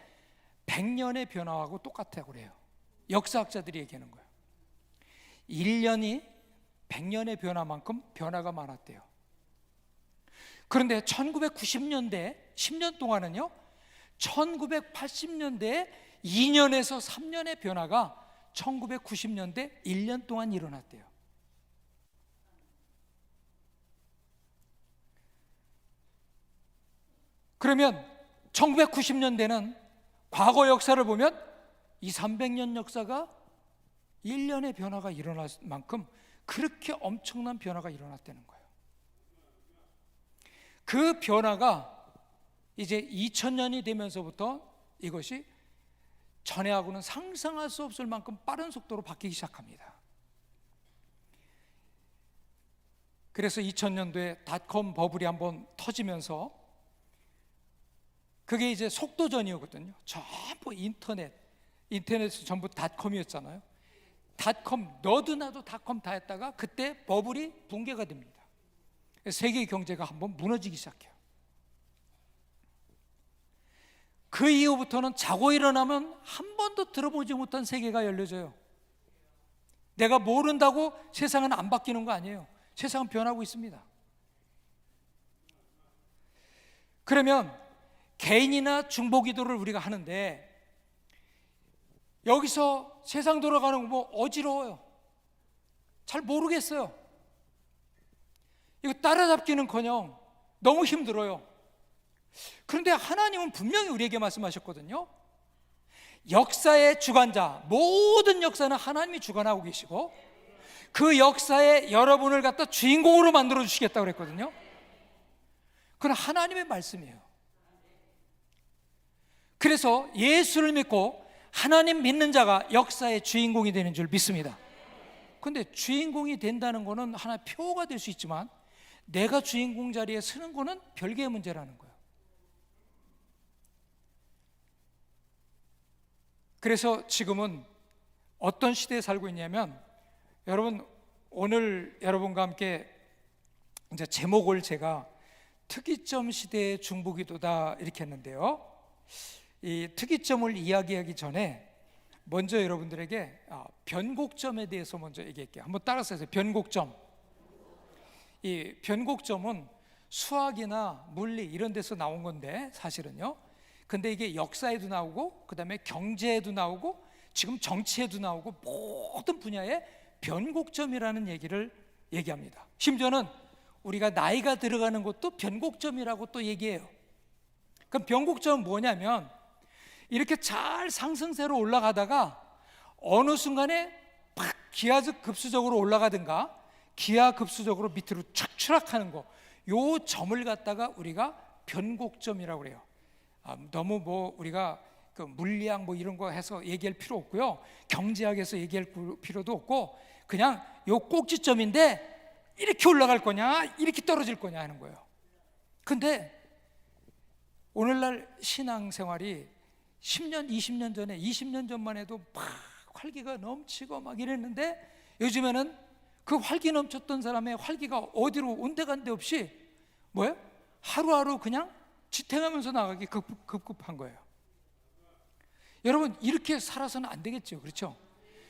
100년의 변화하고 똑같다고 그래요. 역사학자들이 얘기하는 거예요. 1년이 100년의 변화만큼 변화가 많았대요. 그런데 1990년대 10년 동안은요, 1980년대 2년에서 3년의 변화가 1990년대 1년 동안 일어났대요. 그러면 1990년대는 과거 역사를 보면 200~300년 역사가 1년의 변화가 일어날 만큼 그렇게 엄청난 변화가 일어났다는 거예요. 그 변화가 이제 2000년이 되면서부터 이것이 전에하고는 상상할 수 없을 만큼 빠른 속도로 바뀌기 시작합니다. 그래서 2000년도에 닷컴 버블이 한번 터지면서, 그게 이제 속도전이었거든요. 전부 인터넷이 전부 닷컴이었잖아요. 닷컴, 너도 나도 닷컴 다 했다가 그때 버블이 붕괴가 됩니다. 세계 경제가 한번 무너지기 시작해요. 그 이후부터는 자고 일어나면 한 번도 들어보지 못한 세계가 열려져요. 내가 모른다고 세상은 안 바뀌는 거 아니에요. 세상은 변하고 있습니다. 그러면 개인이나 중보기도를 우리가 하는데, 여기서 세상 돌아가는 거 뭐 어지러워요. 잘 모르겠어요. 이거 따라잡기는커녕 너무 힘들어요. 그런데 하나님은 분명히 우리에게 말씀하셨거든요. 역사의 주관자, 모든 역사는 하나님이 주관하고 계시고 그 역사에 여러분을 갖다 주인공으로 만들어 주시겠다고 그랬거든요. 그건 하나님의 말씀이에요. 그래서 예수를 믿고 하나님 믿는 자가 역사의 주인공이 되는 줄 믿습니다. 그런데 주인공이 된다는 것은 하나의 표가 될 수 있지만, 내가 주인공 자리에 서는 것은 별개의 문제라는 거예요. 그래서 지금은 어떤 시대에 살고 있냐면, 여러분, 오늘 여러분과 함께 이제 제목을 제가 특이점 시대의 중보기도다 이렇게 했는데요, 이 특이점을 이야기하기 전에 먼저 여러분들에게 변곡점에 대해서 먼저 얘기할게요. 한번 따라서 해서 변곡점. 이 변곡점은 수학이나 물리 이런 데서 나온 건데 사실은요, 근데 이게 역사에도 나오고 그 다음에 경제에도 나오고 지금 정치에도 나오고 모든 분야에 변곡점이라는 얘기를 얘기합니다. 심지어는 우리가 나이가 들어가는 것도 변곡점이라고 또 얘기해요. 그럼 변곡점은 뭐냐면, 이렇게 잘 상승세로 올라가다가 어느 순간에 팍 기하급수적으로 올라가든가 기하급수적으로 밑으로 착 추락하는 거, 요 점을 갖다가 우리가 변곡점이라고 그래요. 너무 뭐 우리가 그 물리학 뭐 이런 거 해서 얘기할 필요 없고요, 경제학에서 얘기할 필요도 없고, 그냥 요 꼭지점인데 이렇게 올라갈 거냐 이렇게 떨어질 거냐 하는 거예요. 근데 오늘날 신앙생활이 10년, 20년 전에, 20년 전만 해도 막 활기가 넘치고 막 이랬는데, 요즘에는 그 활기 넘쳤던 사람의 활기가 어디로 온데간데 없이 뭐예요? 하루하루 그냥 지탱하면서 나가기 급급한 거예요. 여러분, 이렇게 살아서는 안 되겠죠, 그렇죠?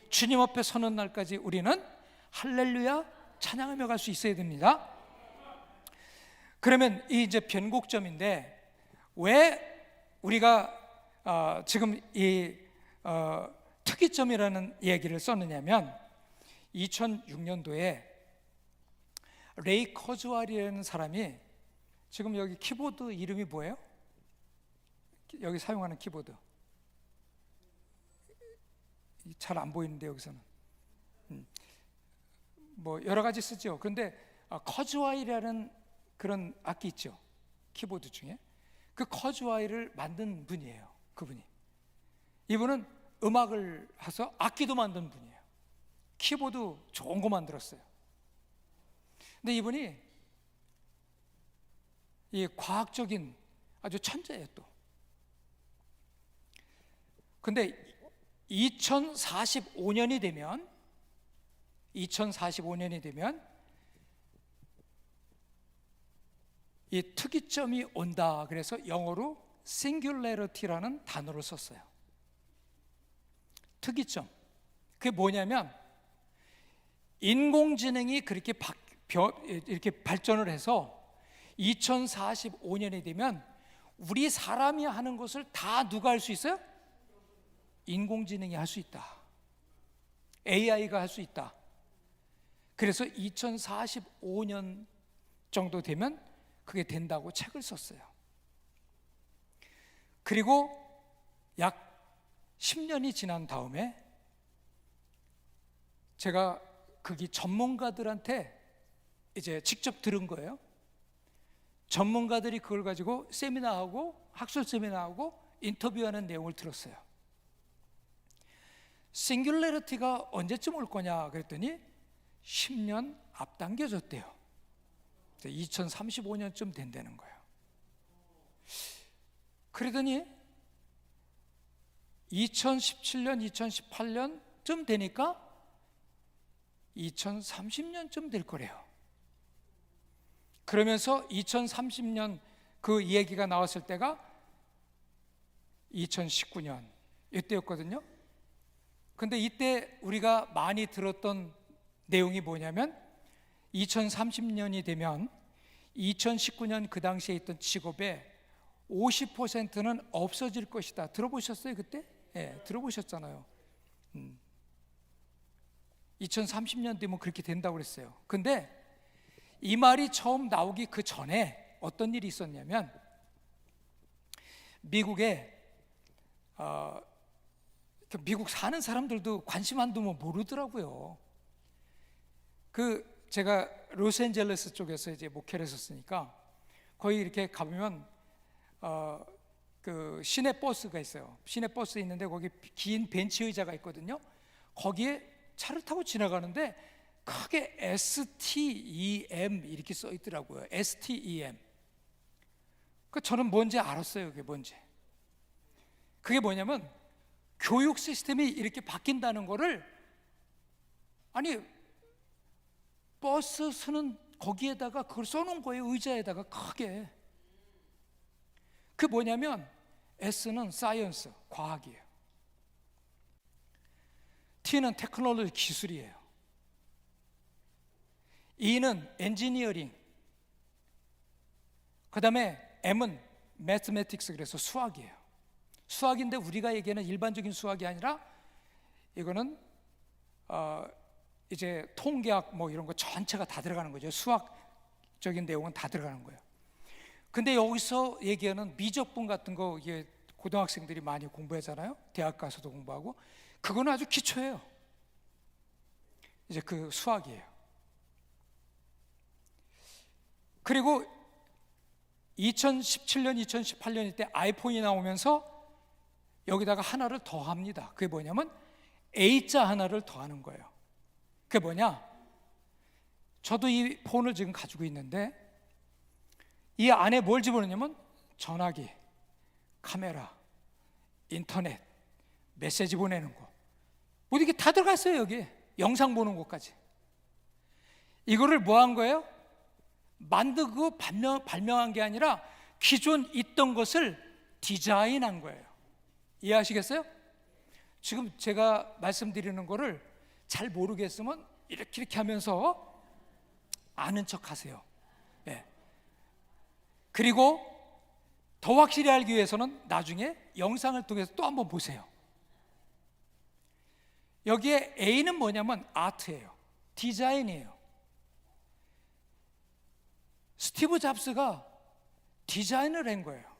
주님 앞에 서는 날까지 우리는 할렐루야 찬양하며 갈 수 있어야 됩니다. 그러면 이 이제 변곡점인데, 왜 우리가 지금 이 특이점이라는 얘기를 썼느냐면, 2006년도에 레이 커즈왈이라는 사람이, 지금 여기 키보드 이름이 뭐예요? 여기 사용하는 키보드 잘 안 보이는데 여기서는 뭐 여러 가지 쓰죠. 그런데 커즈와이라는 그런 악기 있죠. 키보드 중에 그 커즈와이를 만든 분이에요. 그분이. 이분은 음악을 해서 악기도 만든 분이에요. 키보드 좋은 거 만들었어요. 근데 이분이 이 과학적인 아주 천재예요 또. 근데 2045년이 되면 이 특이점이 온다. 그래서 영어로 singularity라는 단어를 썼어요. 특이점. 그게 뭐냐면 인공지능이 그렇게 이렇게 발전을 해서 2045년이 되면 우리 사람이 하는 것을 다 누가 할 수 있어요? 인공지능이 할 수 있다. AI가 할 수 있다. 그래서 2045년 정도 되면 그게 된다고 책을 썼어요. 그리고 약 10년이 지난 다음에 제가 거기 전문가들한테 이제 직접 들은 거예요. 전문가들이 그걸 가지고 세미나하고 학술 세미나하고 인터뷰하는 내용을 들었어요. 싱귤레리티가 언제쯤 올 거냐 그랬더니 10년 앞당겨졌대요. 2035년쯤 된다는 거예요. 그러더니 2017년, 2018년쯤 되니까 2030년쯤 될 거래요. 그러면서 2030년 그 얘기가 나왔을 때가 2019년 이때였거든요. 근데 이때 우리가 많이 들었던 내용이 뭐냐면 2030년이 되면 2019년 그 당시에 있던 직업의 50%는 없어질 것이다. 들어보셨어요 그때? 예, 들어보셨잖아요. 2030년 되면 그렇게 된다고 그랬어요. 근데 이 말이 처음 나오기 그 전에 어떤 일이 있었냐면 미국에 미국 사는 사람들도 관심 안 두면 모르더라고요. 제가 로스앤젤레스 쪽에서 이제 목회를 했었으니까 거기 이렇게 가보면 그 시내 버스가 있어요. 시내 버스 있는데 거기 긴 벤치 의자가 있거든요. 거기에 차를 타고 지나가는데 크게 STEM 이렇게 써 있더라고요. STEM. 저는 뭔지 알았어요. 그게 뭔지. 그게 뭐냐면 교육 시스템이 이렇게 바뀐다는 거를, 아니 버스 쓰는 거기에다가 그걸 써놓은 거예요. 의자에다가 크게. 그 뭐냐면 S는 사이언스, 과학이에요. T는 테크놀로지, 기술이에요. E는 엔지니어링, 그 다음에 M은 매스매틱스, 그래서 수학이에요. 수학인데 우리가 얘기하는 일반적인 수학이 아니라 이거는 이제 통계학 뭐 이런 거 전체가 다 들어가는 거죠. 수학적인 내용은 다 들어가는 거예요. 근데 여기서 얘기하는 미적분 같은 거 이게 고등학생들이 많이 공부하잖아요. 대학 가서도 공부하고. 그거는 아주 기초예요. 이제 그 수학이에요. 그리고 2017년, 2018년 때 아이폰이 나오면서 여기다가 하나를 더 합니다. 그게 뭐냐면 A자 하나를 더 하는 거예요. 그게 뭐냐? 저도 이 폰을 지금 가지고 있는데 이 안에 뭘 집어넣냐면 전화기, 카메라, 인터넷, 메시지 보내는 거, 뭐 이게 다 들어갔어요. 여기 영상 보는 것까지. 이거를 뭐 한 거예요? 만들고 발명한 게 아니라 기존 있던 것을 디자인한 거예요. 이해하시겠어요? 지금 제가 말씀드리는 거를 잘 모르겠으면 이렇게 하면서 아는 척 하세요. 예. 그리고 더 확실히 알기 위해서는 나중에 영상을 통해서 또 한번 보세요. 여기에 A는 뭐냐면 아트예요. 디자인이에요. 스티브 잡스가 디자인을 한 거예요.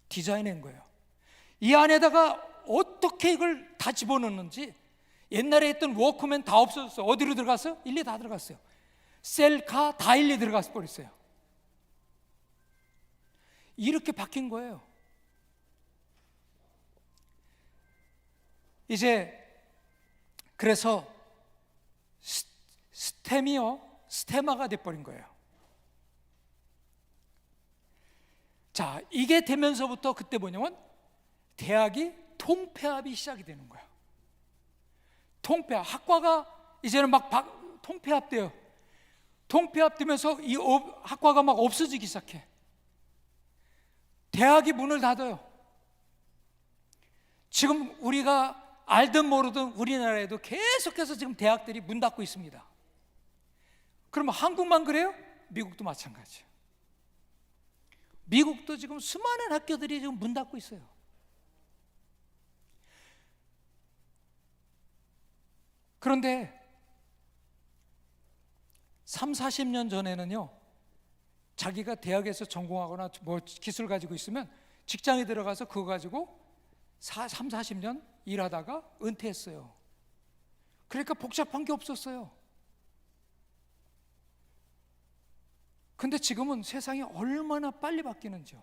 디자인한 거예요. 이 안에다가 어떻게 이걸 다 집어넣는지. 옛날에 했던 워크맨 다 없어졌어요. 어디로 들어갔어요? 일리 다 들어갔어요. 셀카 다 일리 들어갔어 버렸어요. 이렇게 바뀐 거예요. 이제 그래서 스템이요 스테마가 돼버린 거예요. 자, 이게 되면서부터 그때 뭐냐면 대학이 통폐합이 시작이 되는 거예요. 통폐합, 학과가 이제는 막 통폐합돼요. 통폐합되면서 이 학과가 막 없어지기 시작해. 대학이 문을 닫아요. 지금 우리가 알든 모르든 우리나라에도 계속해서 지금 대학들이 문 닫고 있습니다. 그러면 한국만 그래요? 미국도 마찬가지예요. 미국도 지금 수많은 학교들이 지금 문 닫고 있어요. 그런데 3, 40년 전에는요, 자기가 대학에서 전공하거나 뭐 기술 가지고 있으면 직장에 들어가서 그거 가지고 3, 40년 일하다가 은퇴했어요. 그러니까 복잡한 게 없었어요. 근데 지금은 세상이 얼마나 빨리 바뀌는지요.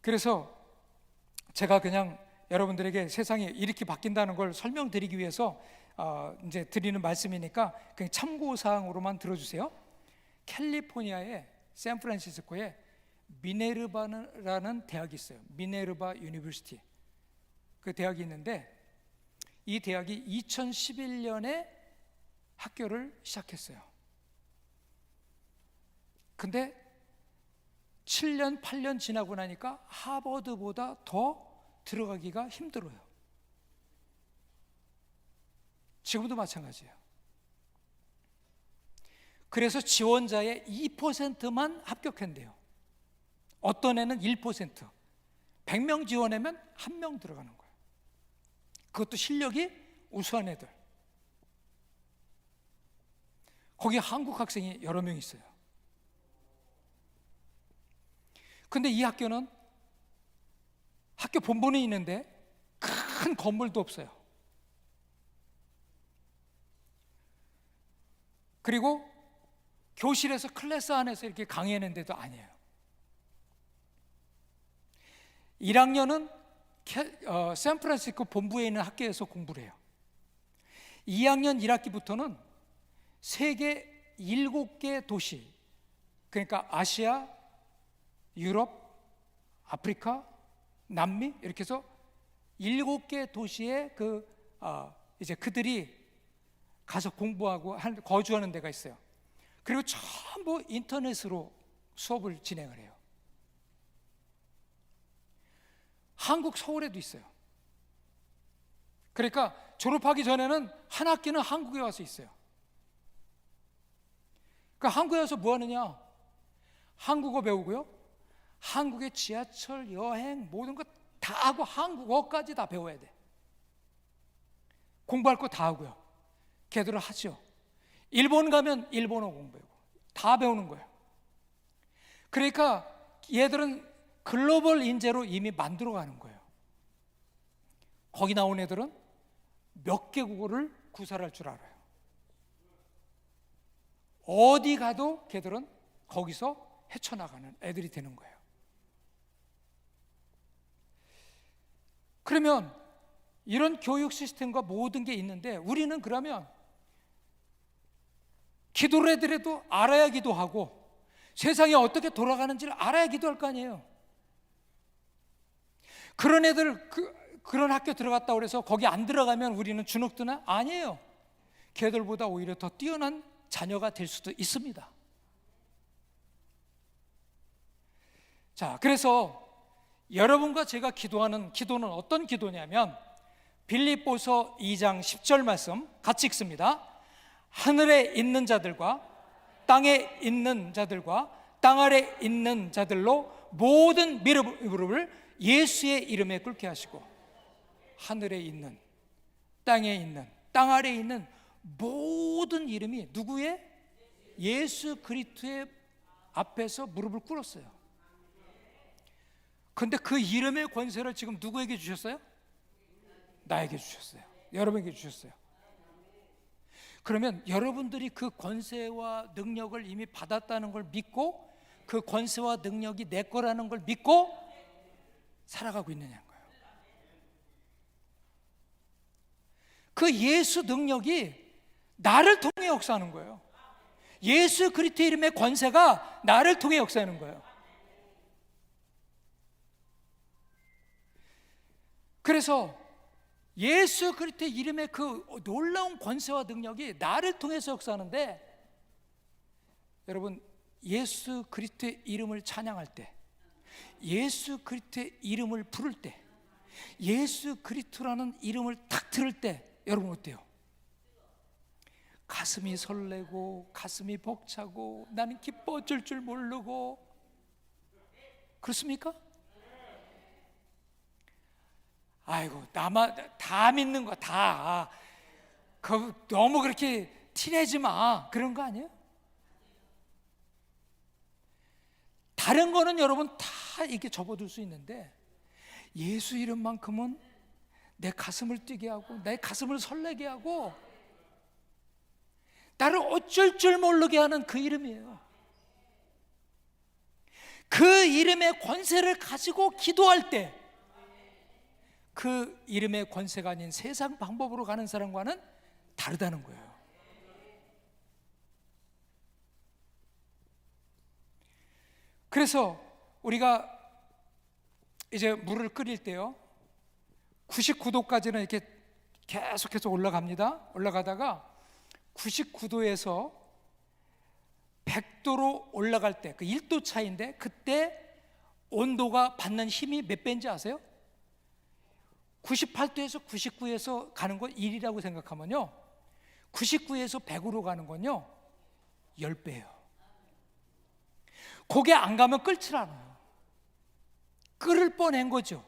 그래서 제가 그냥 여러분들에게 세상이 이렇게 바뀐다는 걸 설명드리기 위해서 이제 드리는 말씀이니까 그냥 참고사항으로만 들어주세요. 캘리포니아의 샌프란시스코에 미네르바라는 대학이 있어요. 미네르바 유니버시티. 그 대학이 있는데 이 대학이 2011년에 학교를 시작했어요. 근데 7년, 8년 지나고 나니까 하버드보다 더 들어가기가 힘들어요. 지금도 마찬가지예요. 그래서 지원자의 2%만 합격한대요. 어떤 애는 1%. 100명 지원하면 1명 들어가는 거예요. 그것도 실력이 우수한 애들. 거기 한국 학생이 여러 명 있어요. 근데 이 학교는 학교 본부는 있는데 큰 건물도 없어요. 그리고 교실에서 클래스 안에서 이렇게 강의하는 데도 아니에요. 1학년은 샌프란시스코 본부에 있는 학교에서 공부를 해요. 2학년 1학기부터는 세계 7개 도시, 그러니까 아시아, 유럽, 아프리카, 남미 이렇게 해서 7개 도시에 이제 그들이 가서 공부하고 거주하는 데가 있어요. 그리고 전부 인터넷으로 수업을 진행을 해요. 한국 서울에도 있어요. 그러니까 졸업하기 전에는 한 학기는 한국에 와서 있어요. 그러니까 한국에 와서 뭐 하느냐? 한국어 배우고요. 한국의 지하철, 여행 모든 거 다 하고 한국어까지 다 배워야 돼. 공부할 거 다 하고요. 걔들은 하죠. 일본 가면 일본어 공부하고 다 배우는 거예요. 그러니까 얘들은 글로벌 인재로 이미 만들어 가는 거예요. 거기 나온 애들은 몇 개국어를 구사할 줄 알아요. 어디 가도 걔들은 거기서 헤쳐나가는 애들이 되는 거예요. 그러면 이런 교육 시스템과 모든 게 있는데 우리는 그러면 기도를 해도 알아야 기도하고 세상이 어떻게 돌아가는지를 알아야 기도할 거 아니에요. 그런 애들 그런 학교 들어갔다고 해서 거기 안 들어가면 우리는 주눅드나? 아니에요. 걔들보다 오히려 더 뛰어난 자녀가 될 수도 있습니다. 자, 그래서 여러분과 제가 기도하는 기도는 어떤 기도냐면 빌립보서 2장 10절 말씀 같이 읽습니다. 하늘에 있는 자들과 땅에 있는 자들과 땅 아래 있는 자들로 모든 무릎을 예수의 이름에 꿇게 하시고, 하늘에 있는, 땅에 있는, 땅 아래에 있는 모든 이름이 누구의? 예수 그리스도의 앞에서 무릎을 꿇었어요. 근데 그 이름의 권세를 지금 누구에게 주셨어요? 나에게 주셨어요. 여러분에게 주셨어요. 그러면 여러분들이 그 권세와 능력을 이미 받았다는 걸 믿고 그 권세와 능력이 내 거라는 걸 믿고 살아가고 있느냐는 거예요. 그 예수 능력이 나를 통해 역사하는 거예요. 예수 그리스도의 이름의 권세가 나를 통해 역사하는 거예요. 그래서 예수 그리스도의 이름의 그 놀라운 권세와 능력이 나를 통해서 역사하는데, 여러분, 예수 그리스도의 이름을 찬양할 때, 예수 그리스도의 이름을 부를 때, 예수 그리스도라는 이름을 딱 들을 때 여러분 어때요? 가슴이 설레고 가슴이 벅차고 나는 기뻐질 줄 모르고, 그렇습니까? 아이고, 나만 다 믿는 거 다 너무 그렇게 티내지 마, 그런 거 아니에요? 다른 거는 여러분 다 이렇게 접어둘 수 있는데 예수 이름만큼은 내 가슴을 뛰게 하고 내 가슴을 설레게 하고 나를 어쩔 줄 모르게 하는 그 이름이에요. 그 이름의 권세를 가지고 기도할 때 그 이름의 권세가 아닌 세상 방법으로 가는 사람과는 다르다는 거예요. 그래서 우리가 이제 물을 끓일 때요, 99도까지는 이렇게 계속해서 올라갑니다. 올라가다가 99도에서 100도로 올라갈 때, 그 1도 차이인데, 그때 온도가 받는 힘이 몇 배인지 아세요? 98도에서 99에서 가는 건 1이라고 생각하면요, 99에서 100으로 가는 건요 10배예요. 거기에 안 가면 끓질 않아요. 끓을 뻔한 거죠.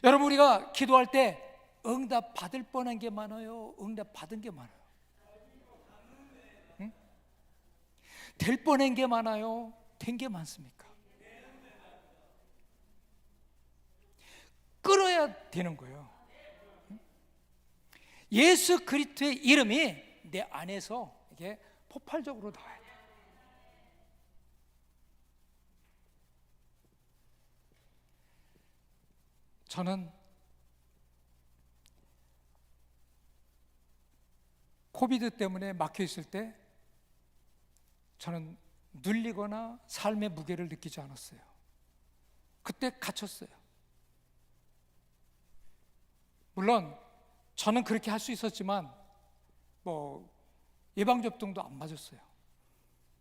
여러분, 우리가 기도할 때 응답 받을 뻔한 게 많아요, 응답 받은 게 많아요? 응? 될 뻔한 게 많아요, 된 게 많습니까? 끌어야 되는 거예요. 예수 그리스도의 이름이 내 안에서 이게 폭발적으로 나와야 돼요. 저는 코비드 때문에 막혀 있을 때 저는 눌리거나 삶의 무게를 느끼지 않았어요. 그때 갇혔어요. 물론 저는 그렇게 할 수 있었지만 예방접종도 안 맞았어요.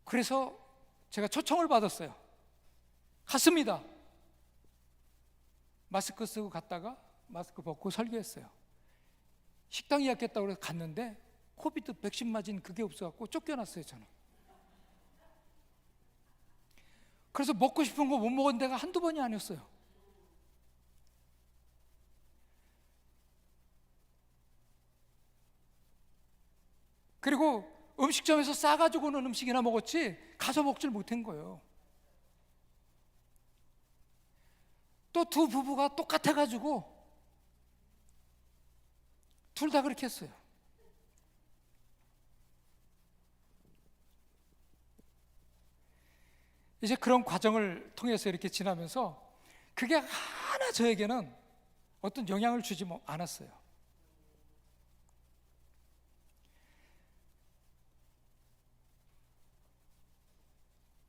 그래서 제가 초청을 받았어요. 갔습니다. 마스크 쓰고 갔다가 마스크 벗고 설교했어요. 식당 예약했다고 해서 갔는데 코비드 백신 맞은 그게 없어갖고 쫓겨났어요, 저는. 그래서 먹고 싶은 거 못 먹은 데가 한두 번이 아니었어요. 그리고 음식점에서 싸가지고 오는 음식이나 먹었지 가서 먹질 못한 거예요. 또 두 부부가 똑같아가지고 둘 다 그렇게 했어요. 이제 그런 과정을 통해서 이렇게 지나면서 그게 하나 저에게는 어떤 영향을 주지 않았어요.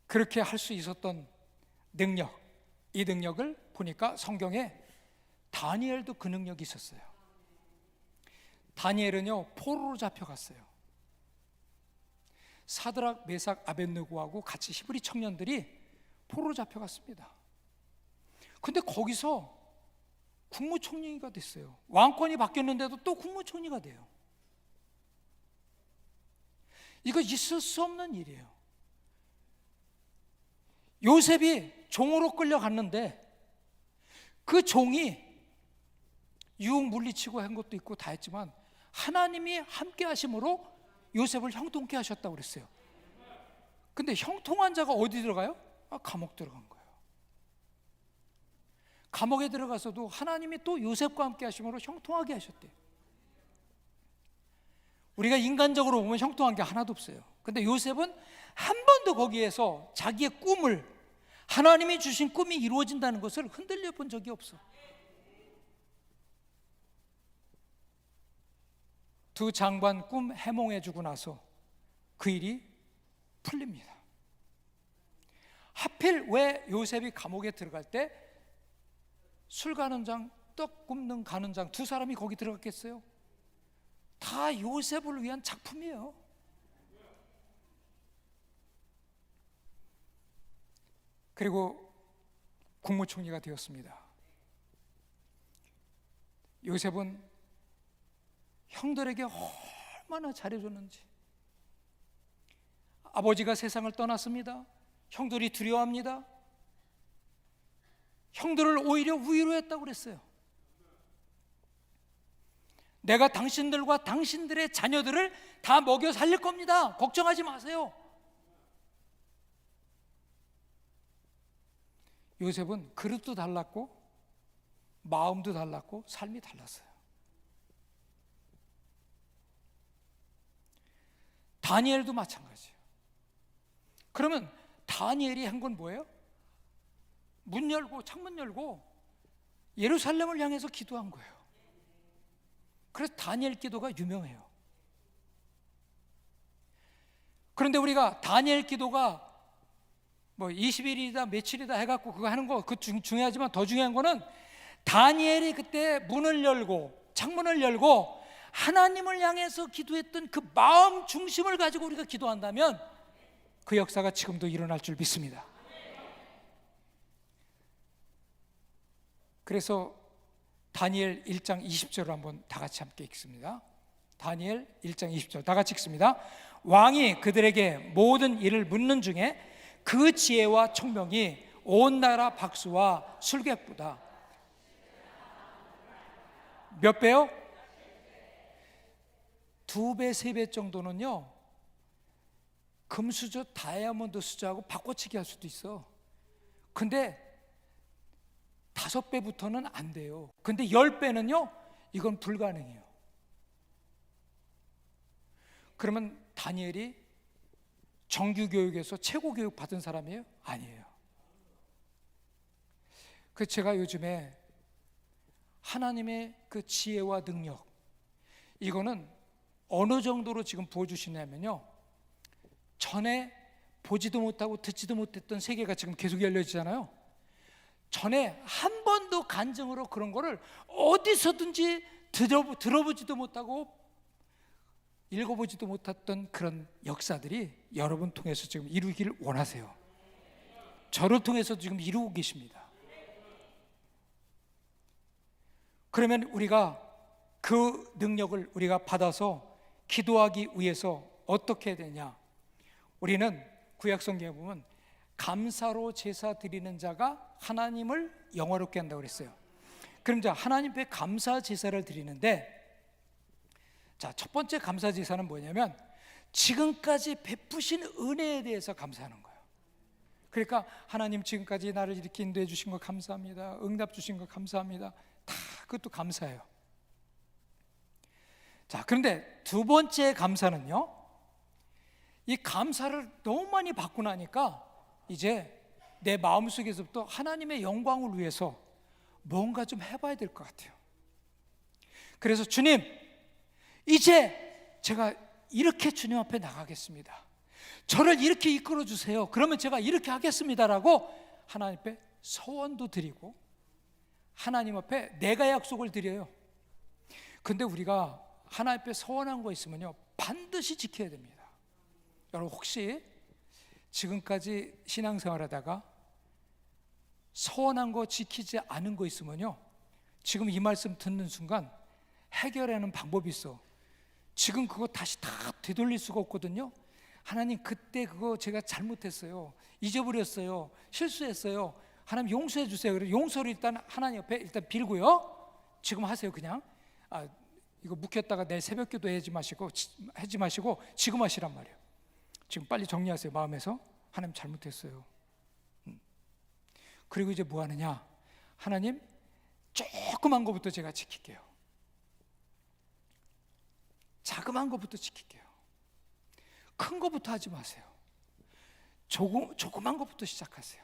그렇게 할 수 있었던 능력, 이 능력을 보니까 성경에 다니엘도 그 능력이 있었어요. 다니엘은요, 포로로 잡혀갔어요. 사드락, 메삭, 아벳느고하고 같이 히브리 청년들이 포로로 잡혀갔습니다. 근데 거기서 국무총리가 됐어요. 왕권이 바뀌었는데도 또 국무총리가 돼요. 이거 있을 수 없는 일이에요. 요셉이 종으로 끌려갔는데 그 종이 유혹 물리치고 한 것도 있고 다 했지만 하나님이 함께 하심으로 요셉을 형통케 하셨다고 그랬어요. 근데 형통한 자가 어디 들어가요? 감옥 들어간 거예요. 감옥에 들어가서도 하나님이 또 요셉과 함께 하심으로 형통하게 하셨대요. 우리가 인간적으로 보면 형통한 게 하나도 없어요. 근데 요셉은 한 번도 거기에서 자기의 꿈을, 하나님이 주신 꿈이 이루어진다는 것을 흔들려 본 적이 없어. 두 장관 꿈 해몽해 주고 나서 그 일이 풀립니다. 하필 왜 요셉이 감옥에 들어갈 때 술 가는 장, 떡 굽는 가는 장 두 사람이 거기 들어갔겠어요? 다 요셉을 위한 작품이에요. 그리고 국무총리가 되었습니다. 요셉은 형들에게 얼마나 잘해줬는지. 아버지가 세상을 떠났습니다. 형들이 두려워합니다. 형들을 오히려 위로했다고 그랬어요. 내가 당신들과 당신들의 자녀들을 다 먹여 살릴 겁니다. 걱정하지 마세요. 요셉은 그릇도 달랐고 마음도 달랐고 삶이 달랐어요. 다니엘도 마찬가지예요. 그러면 다니엘이 한 건 뭐예요? 문 열고 창문 열고 예루살렘을 향해서 기도한 거예요. 그래서 다니엘 기도가 유명해요. 그런데 우리가 다니엘 기도가 뭐 20일이다 며칠이다 해갖고 그거 하는 거 중요하지만 더 중요한 거는 다니엘이 그때 문을 열고 창문을 열고 하나님을 향해서 기도했던 그 마음 중심을 가지고 우리가 기도한다면 그 역사가 지금도 일어날 줄 믿습니다. 그래서 다니엘 1장 20절을 한번 다 같이 함께 읽습니다. 다니엘 1장 20절 다 같이 읽습니다. 왕이 그들에게 모든 일을 묻는 중에 그 지혜와 총명이 온 나라 박수와 술객보다 몇 배요? 2배, 3배 정도는요 금수저, 다이아몬드 수저하고 바꿔치기 할 수도 있어. 근데 5배부터는 안 돼요. 근데 10배는요 이건 불가능해요. 그러면 다니엘이 정규교육에서 최고 교육 받은 사람이에요? 아니에요. 그 제가 요즘에 하나님의 그 지혜와 능력, 이거는 어느 정도로 지금 부어주시냐면요, 전에 보지도 못하고 듣지도 못했던 세계가 지금 계속 열려지잖아요. 전에 한 번도 간증으로 그런 거를 어디서든지 들어보지도 못하고 읽어보지도 못했던 그런 역사들이 여러분 통해서 지금 이루기를 원하세요. 저를 통해서 지금 이루고 계십니다. 그러면 우리가 그 능력을 우리가 받아서 기도하기 위해서 어떻게 해야 되냐? 우리는 구약성경에 보면 감사로 제사 드리는 자가 하나님을 영화롭게 한다고 그랬어요. 그럼 자, 하나님 앞에 감사 제사를 드리는데, 자, 첫 번째 감사 제사는 뭐냐면 지금까지 베푸신 은혜에 대해서 감사하는 거예요. 그러니까 하나님 지금까지 나를 이렇게 인도해 주신 거 감사합니다. 응답 주신 거 감사합니다. 다 그것도 감사해요. 자, 그런데 두 번째 감사는요, 이 감사를 너무 많이 받고 나니까 이제 내 마음속에서부터 하나님의 영광을 위해서 뭔가 좀 해봐야 될 것 같아요. 그래서 주님, 이제 제가 이렇게 주님 앞에 나가겠습니다. 저를 이렇게 이끌어 주세요. 그러면 제가 이렇게 하겠습니다라고 하나님 앞에 서원도 드리고 하나님 앞에 내가 약속을 드려요. 근데 우리가 하나님 앞에 서원한 거 있으면요 반드시 지켜야 됩니다. 여러분, 혹시 지금까지 신앙생활 하다가 서원한 거 지키지 않은 거 있으면요, 지금 이 말씀 듣는 순간 해결하는 방법이 있어. 지금 그거 다시 다 되돌릴 수가 없거든요. 하나님, 그때 그거 제가 잘못했어요. 잊어버렸어요. 실수했어요. 하나님 용서해 주세요. 그래서 용서를 일단 하나님 옆에 일단 빌고요. 지금 하세요. 그냥 이거 묵혔다가 내 새벽기도 하지 마시고 지금 하시란 말이에요. 지금 빨리 정리하세요. 마음에서. 하나님 잘못했어요. 그리고 이제 뭐 하느냐? 하나님, 조그만 거부터 제가 지킬게요. 자그만 거부터 지킬게요. 큰 거부터 하지 마세요. 조그만 거부터 시작하세요.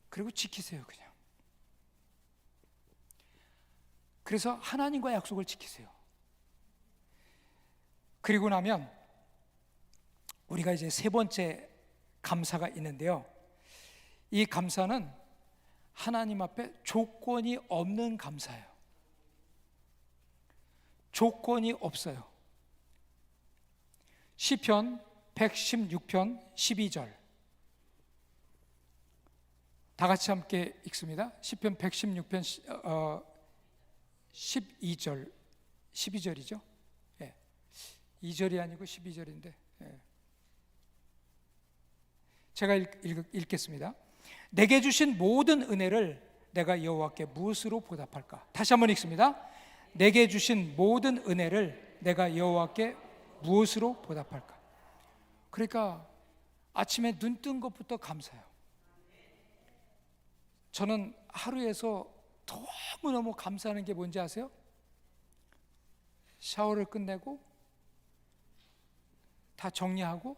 그리고 지키세요, 그냥. 그래서 하나님과 약속을 지키세요. 그리고 나면 우리가 이제 세 번째 감사가 있는데요. 이 감사는 하나님 앞에 조건이 없는 감사예요. 조건이 없어요. 시편 116편 12절. 다 같이 함께 읽습니다. 시편 116편 12절. 12절이죠? 예. 2절이 아니고 12절인데. 예. 제가 읽겠습니다. 내게 주신 모든 은혜를 내가 여호와께 무엇으로 보답할까? 다시 한번 읽습니다. 내게 주신 모든 은혜를 내가 여호와께 무엇으로 보답할까? 그러니까 아침에 눈 뜬 것부터 감사해요. 저는 하루에서 너무너무 감사하는 게 뭔지 아세요? 샤워를 끝내고 다 정리하고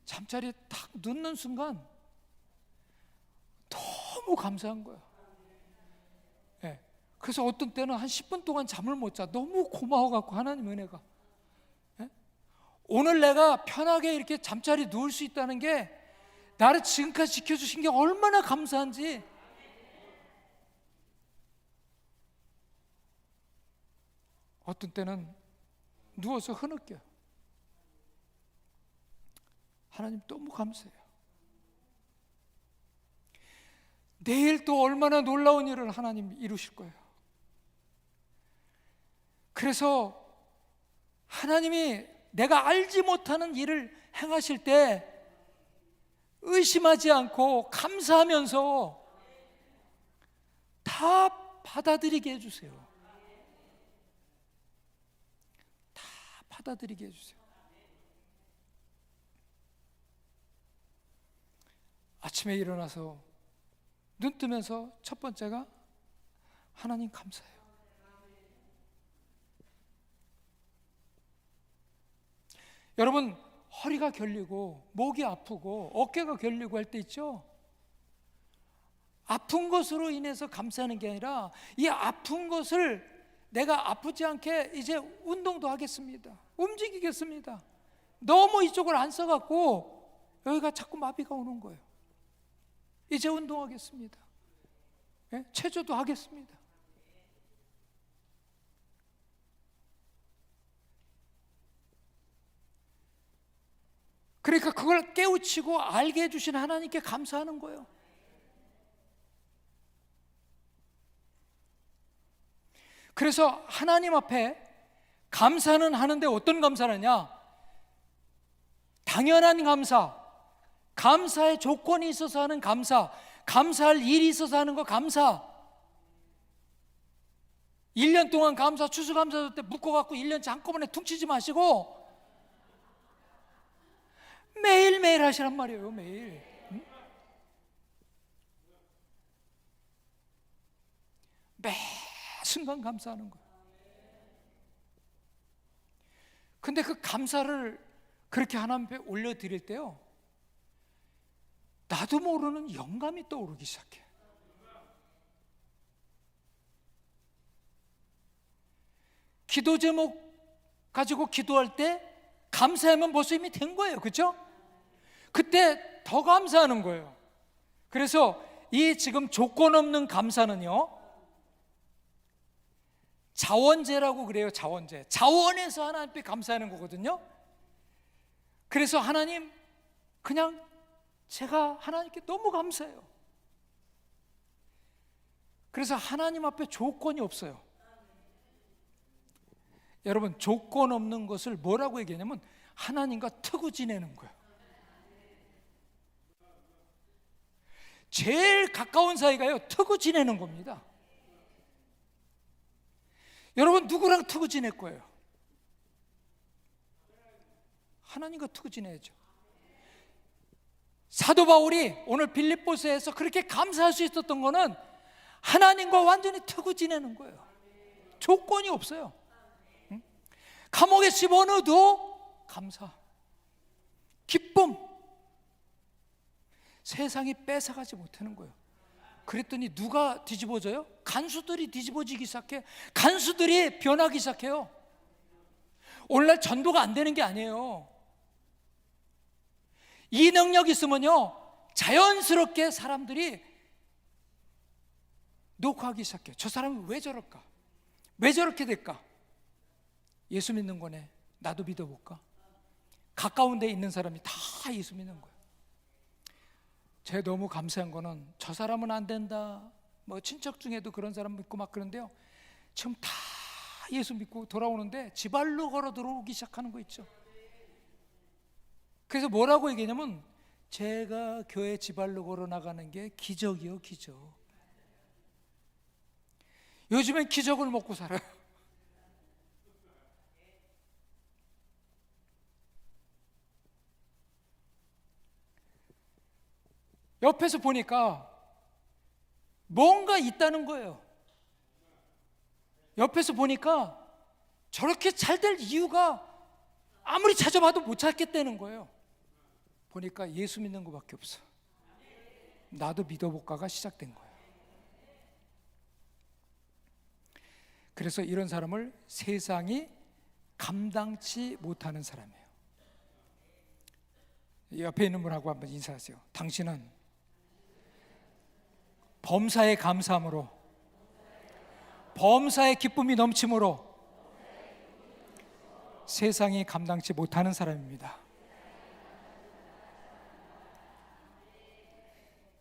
잠자리에 탁 눕는 순간 너무 감사한 거야. 네. 그래서 어떤 때는 한 10분 동안 잠을 못 자. 너무 고마워갖고 하나님 은혜가. 네? 오늘 내가 편하게 이렇게 잠자리 누울 수 있다는 게 나를 지금까지 지켜주신 게 얼마나 감사한지. 어떤 때는 누워서 흐느껴요. 하나님 너무 감사해요. 내일 또 얼마나 놀라운 일을 하나님 이루실 거예요. 그래서 하나님이 내가 알지 못하는 일을 행하실 때 의심하지 않고 감사하면서 다 받아들이게 해주세요. 다 받아들이게 해주세요. 아침에 일어나서 눈 뜨면서 첫 번째가 하나님 감사해요. 여러분, 허리가 결리고 목이 아프고 어깨가 결리고 할 때 있죠? 아픈 것으로 인해서 감사하는 게 아니라 이 아픈 것을 내가 아프지 않게 이제 운동도 하겠습니다. 움직이겠습니다. 너무 이쪽을 안 써갖고 여기가 자꾸 마비가 오는 거예요. 이제 운동하겠습니다. 예? 체조도 하겠습니다. 그러니까 그걸 깨우치고 알게 해주신 하나님께 감사하는 거예요. 그래서 하나님 앞에 감사는 하는데 어떤 감사를 하냐? 당연한 감사, 감사의 조건이 있어서 하는 감사, 감사할 일이 있어서 하는 거 감사. 1년 동안 감사, 추수감사 때 묶어갖고 1년치 한꺼번에 퉁치지 마시고 매일매일 하시란 말이에요. 매일. 매 순간 감사하는 거예요. 근데 그 감사를 그렇게 하나님 앞에 올려드릴 때요, 나도 모르는 영감이 떠오르기 시작해. 기도 제목 가지고 기도할 때 감사하면 벌써 이미 된 거예요. 그렇죠? 그때 더 감사하는 거예요. 그래서 이 지금 조건 없는 감사는요, 자원제라고 그래요. 자원제. 자원에서 하나님 앞에 감사하는 거거든요. 그래서 하나님, 그냥 제가 하나님께 너무 감사해요. 그래서 하나님 앞에 조건이 없어요. 여러분, 조건 없는 것을 뭐라고 얘기하냐면 하나님과 트고 지내는 거예요. 제일 가까운 사이가요, 트고 지내는 겁니다. 여러분, 누구랑 트고 지낼 거예요? 하나님과 투구 지내야죠. 사도 바울이 오늘 빌립보서에서 그렇게 감사할 수 있었던 거는 하나님과 완전히 투구 지내는 거예요. 조건이 없어요. 감옥에 집어넣어도 감사, 기쁨, 세상이 뺏어가지 못하는 거예요. 그랬더니 누가 뒤집어져요? 간수들이 뒤집어지기 시작해. 간수들이 변하기 시작해요. 오늘날 전도가 안 되는 게 아니에요. 이 능력이 있으면요, 자연스럽게 사람들이 녹화하기 시작해요. 저 사람이 왜 저럴까? 왜 저렇게 될까? 예수 믿는 거네. 나도 믿어볼까? 가까운 데 있는 사람이 다 예수 믿는 거예요. 제가 너무 감사한 거는 저 사람은 안 된다, 뭐 친척 중에도 그런 사람 믿고 막 그런데요, 지금 다 예수 믿고 돌아오는데 지발로 걸어 들어오기 시작하는 거 있죠. 그래서 뭐라고 얘기하냐면, 제가 교회 지발로 걸어 나가는 게 기적이요, 기적. 요즘엔 기적을 먹고 살아요. 옆에서 보니까 뭔가 있다는 거예요. 옆에서 보니까 저렇게 잘 될 이유가 아무리 찾아봐도 못 찾겠다는 거예요. 보니까 예수 믿는 것밖에 없어. 나도 믿어볼까가 시작된 거예요. 그래서 이런 사람을 세상이 감당치 못하는 사람이에요. 옆에 있는 분하고 한번 인사하세요. 당신은 범사에 감사함으로, 범사에 기쁨이 넘침으로 세상이 감당치 못하는 사람입니다.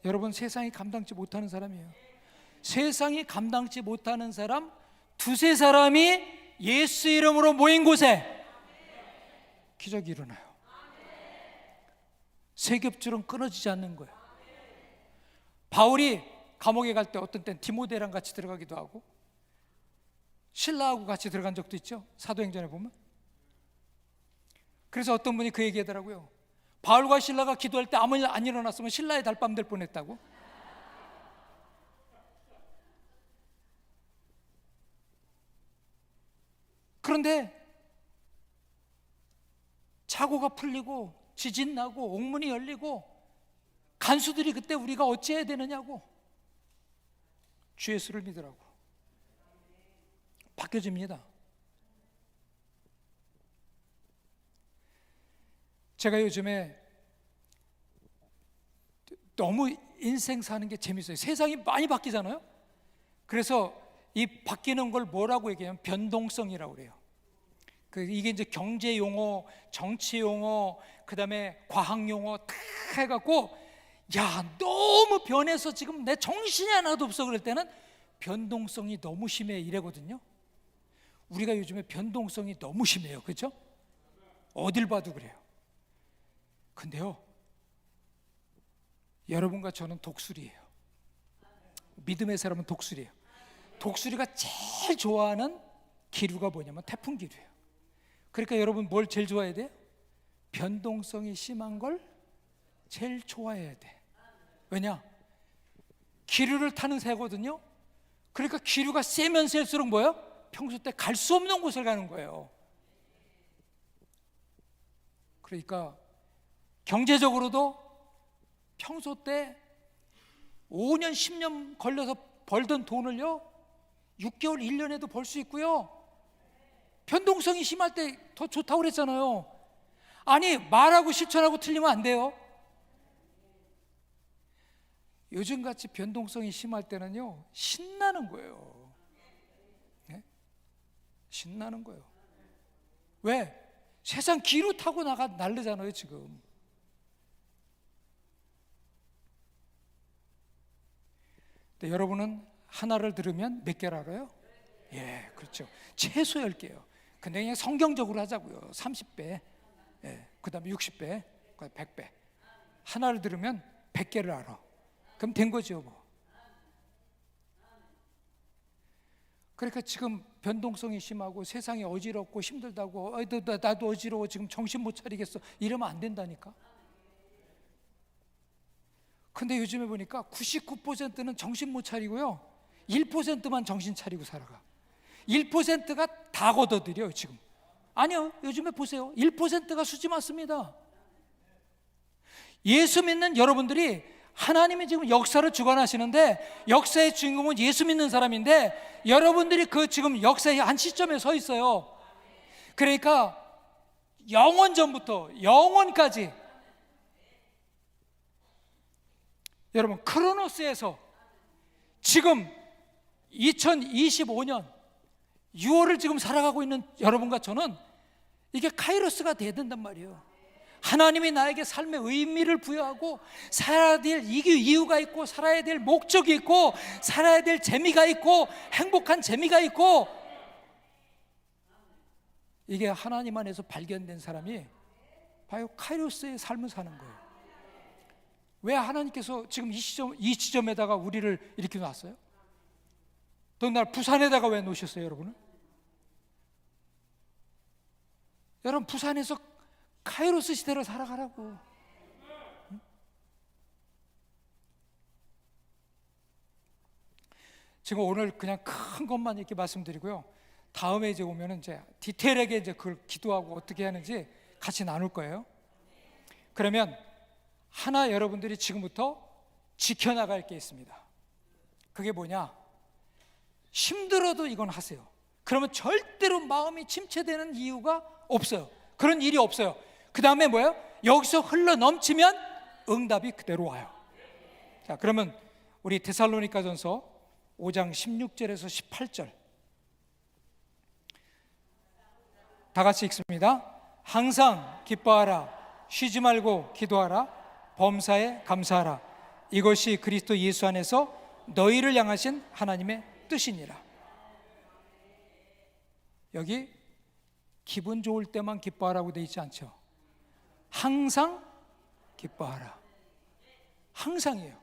여러분, 세상이 감당치 못하는 사람이에요. 세상이 감당치 못하는 사람 두세 사람이 예수 이름으로 모인 곳에 기적이 일어나요. 세겹줄은 끊어지지 않는 거예요. 바울이 감옥에 갈 때 어떤 땐 디모데랑 같이 들어가기도 하고 신라하고 같이 들어간 적도 있죠. 사도행전에 보면. 그래서 어떤 분이 그 얘기하더라고요. 바울과 신라가 기도할 때 아무 일 안 일어났으면 신라의 달밤 될 뻔했다고. 그런데 착오가 풀리고 지진 나고 옥문이 열리고 간수들이 그때 우리가 어찌해야 되느냐고 주 예수를 믿으라고 바뀌어집니다. 제가 요즘에 너무 인생 사는 게 재밌어요. 세상이 많이 바뀌잖아요. 그래서 이 바뀌는 걸 뭐라고 얘기하면 변동성이라고 그래요. 이게 이제 경제 용어, 정치 용어, 그 다음에 과학 용어 다 해갖고, 야, 너무 변해서 지금 내 정신이 하나도 없어 그럴 때는 변동성이 너무 심해 이래거든요. 우리가 요즘에 변동성이 너무 심해요. 그렇죠? 어딜 봐도 그래요. 근데요, 여러분과 저는 독수리예요. 믿음의 사람은 독수리예요. 독수리가 제일 좋아하는 기류가 뭐냐면 태풍 기류예요. 그러니까 여러분 뭘 제일 좋아해야 돼요? 변동성이 심한 걸 제일 좋아해야 돼. 왜냐? 기류를 타는 새거든요. 그러니까 기류가 세면 셀수록 뭐예요? 평소 때 갈 수 없는 곳을 가는 거예요. 그러니까 경제적으로도 평소 때 5년 10년 걸려서 벌던 돈을요 6개월 1년에도 벌 수 있고요. 변동성이 심할 때 더 좋다고 그랬잖아요. 아니, 말하고 실천하고 틀리면 안 돼요. 요즘같이 변동성이 심할 때는요 신나는 거예요. 네? 신나는 거예요. 왜? 세상 기로 타고 날르잖아요 지금. 근데 여러분은 하나를 들으면 몇 개를 알아요? 예, 그렇죠. 최소 10개요. 근데 그냥 성경적으로 하자고요. 30배, 예, 그 다음에 60배, 그 다음에 100배. 하나를 들으면 100개를 알아. 그럼 된 거죠 뭐. 그러니까 지금 변동성이 심하고 세상이 어지럽고 힘들다고 나도 어지러워 지금 정신 못 차리겠어 이러면 안 된다니까. 근데 요즘에 보니까 99%는 정신 못 차리고요 1%만 정신 차리고 살아가. 1%가 다 걷어들여요 지금. 아니요, 요즘에 보세요, 1%가 수지 맞습니다. 예수 믿는 여러분들이 하나님이 지금 역사를 주관하시는데 역사의 주인공은 예수 믿는 사람인데 여러분들이 그 지금 역사의 한 시점에 서 있어요. 그러니까 영원 전부터 영원까지 여러분 크로노스에서 지금 2025년 6월을 지금 살아가고 있는 여러분과 저는 이게 카이로스가 돼야 된단 말이에요. 하나님이 나에게 삶의 의미를 부여하고 살아야 될 이유가 있고 살아야 될 목적이 있고 살아야 될 재미가 있고 행복한 재미가 있고, 이게 하나님 안에서 발견된 사람이 바로 카이로스의 삶을 사는 거예요. 왜 하나님께서 지금 이 지점에다가 우리를 이렇게 놨어요? 더군다나 부산에다가 왜 놓으셨어요 여러분은? 여러분 부산에서 카이로스 시대를 살아가라고. 지금 오늘 그냥 큰 것만 이렇게 말씀드리고요. 다음에 이제 오면은 이제 디테일하게 이제 그걸 기도하고 어떻게 하는지 같이 나눌 거예요. 그러면 하나 여러분들이 지금부터 지켜나갈 게 있습니다. 그게 뭐냐? 힘들어도 이건 하세요. 그러면 절대로 마음이 침체되는 이유가 없어요. 그런 일이 없어요. 그 다음에 뭐예요? 여기서 흘러 넘치면 응답이 그대로 와요. 자, 그러면 우리 데살로니가전서 5장 16절에서 18절 다 같이 읽습니다. 항상 기뻐하라, 쉬지 말고 기도하라, 범사에 감사하라. 이것이 그리스도 예수 안에서 너희를 향하신 하나님의 뜻이니라. 여기 기분 좋을 때만 기뻐하라고 되어 있지 않죠. 항상 기뻐하라. 항상이에요.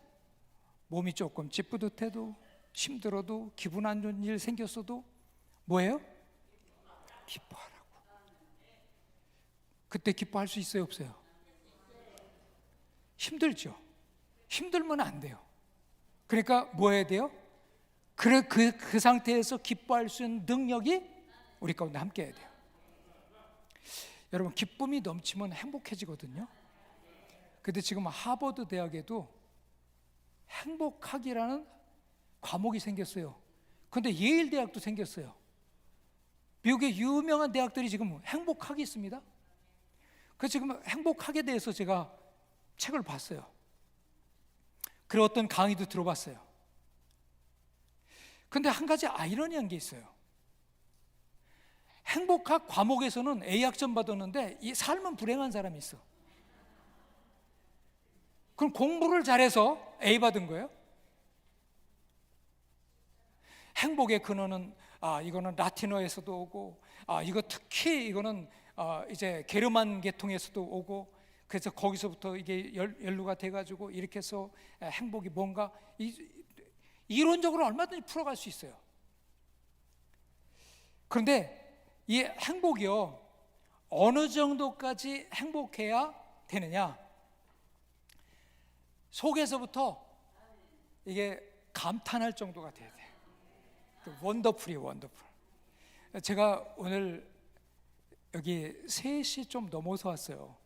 몸이 조금 찌뿌듯해도 힘들어도 기분 안 좋은 일 생겼어도 뭐예요? 기뻐하라고. 그때 기뻐할 수 있어요 없어요? 힘들죠. 힘들면 안 돼요. 그러니까 뭐 해야 돼요? 그 상태에서 기뻐할 수 있는 능력이 우리 가운데 함께 해야 돼요. 여러분 기쁨이 넘치면 행복해지거든요. 근데 지금 하버드 대학에도 행복학이라는 과목이 생겼어요. 근데 예일 대학도 생겼어요. 미국의 유명한 대학들이 지금 행복학이 있습니다. 그래서 지금 행복학에 대해서 제가 책을 봤어요. 그리고 어떤 강의도 들어봤어요. 근데 한 가지 아이러니한 게 있어요. 행복학 과목에서는 A학점 받았는데 이 삶은 불행한 사람이 있어. 그럼 공부를 잘해서 A 받은 거예요? 행복의 근원은 이거는 라틴어에서도 오고 이거 특히 이거는 이제 게르만 계통에서도 오고, 그래서 거기서부터 이게 연루가 돼가지고 이렇게 해서 행복이 뭔가 이론적으로 얼마든지 풀어갈 수 있어요. 그런데 이 행복이요, 어느 정도까지 행복해야 되느냐? 속에서부터 이게 감탄할 정도가 돼야 돼요. 원더풀이에요, 원더풀. 제가 오늘 여기 3시 좀 넘어서 왔어요.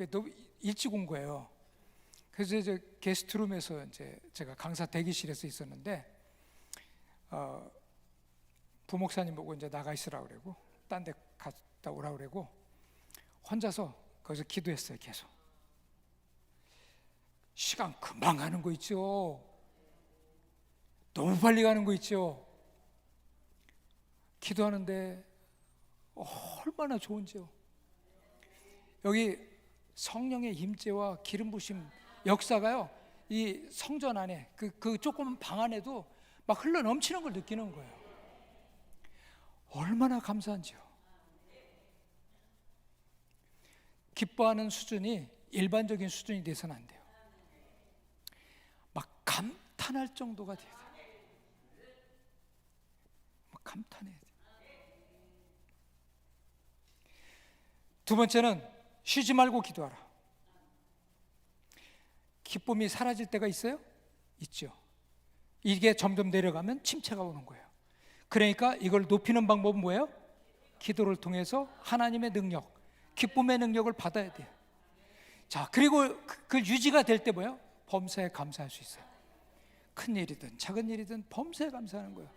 너무 일찍 온 거예요. 그래서 이제 게스트룸에서 이제 제가 강사 대기실에서 있었는데 부목사님 보고 이제 나가 있으라고 그러고 딴 데 갔다 오라고 그러고 혼자서 거기서 기도했어요. 계속. 시간 금방 가는 거 있죠. 너무 빨리 가는 거 있죠. 기도하는데 얼마나 좋은지요. 여기 성령의 임재와 기름 부심 역사가요, 이 성전 안에 그 조그만 방 안에도 막 흘러 넘치는 걸 느끼는 거예요. 얼마나 감사한지요. 기뻐하는 수준이 일반적인 수준이 돼서는 안 돼요. 막 감탄할 정도가 돼야 돼요. 감탄해야 돼. 두 번째는 쉬지 말고 기도하라. 기쁨이 사라질 때가 있어요? 있죠. 이게 점점 내려가면 침체가 오는 거예요. 그러니까 이걸 높이는 방법은 뭐예요? 기도를 통해서 하나님의 능력, 기쁨의 능력을 받아야 돼요. 자, 그리고 그 유지가 될 때 뭐예요? 범사에 감사할 수 있어요. 큰 일이든 작은 일이든 범사에 감사하는 거예요.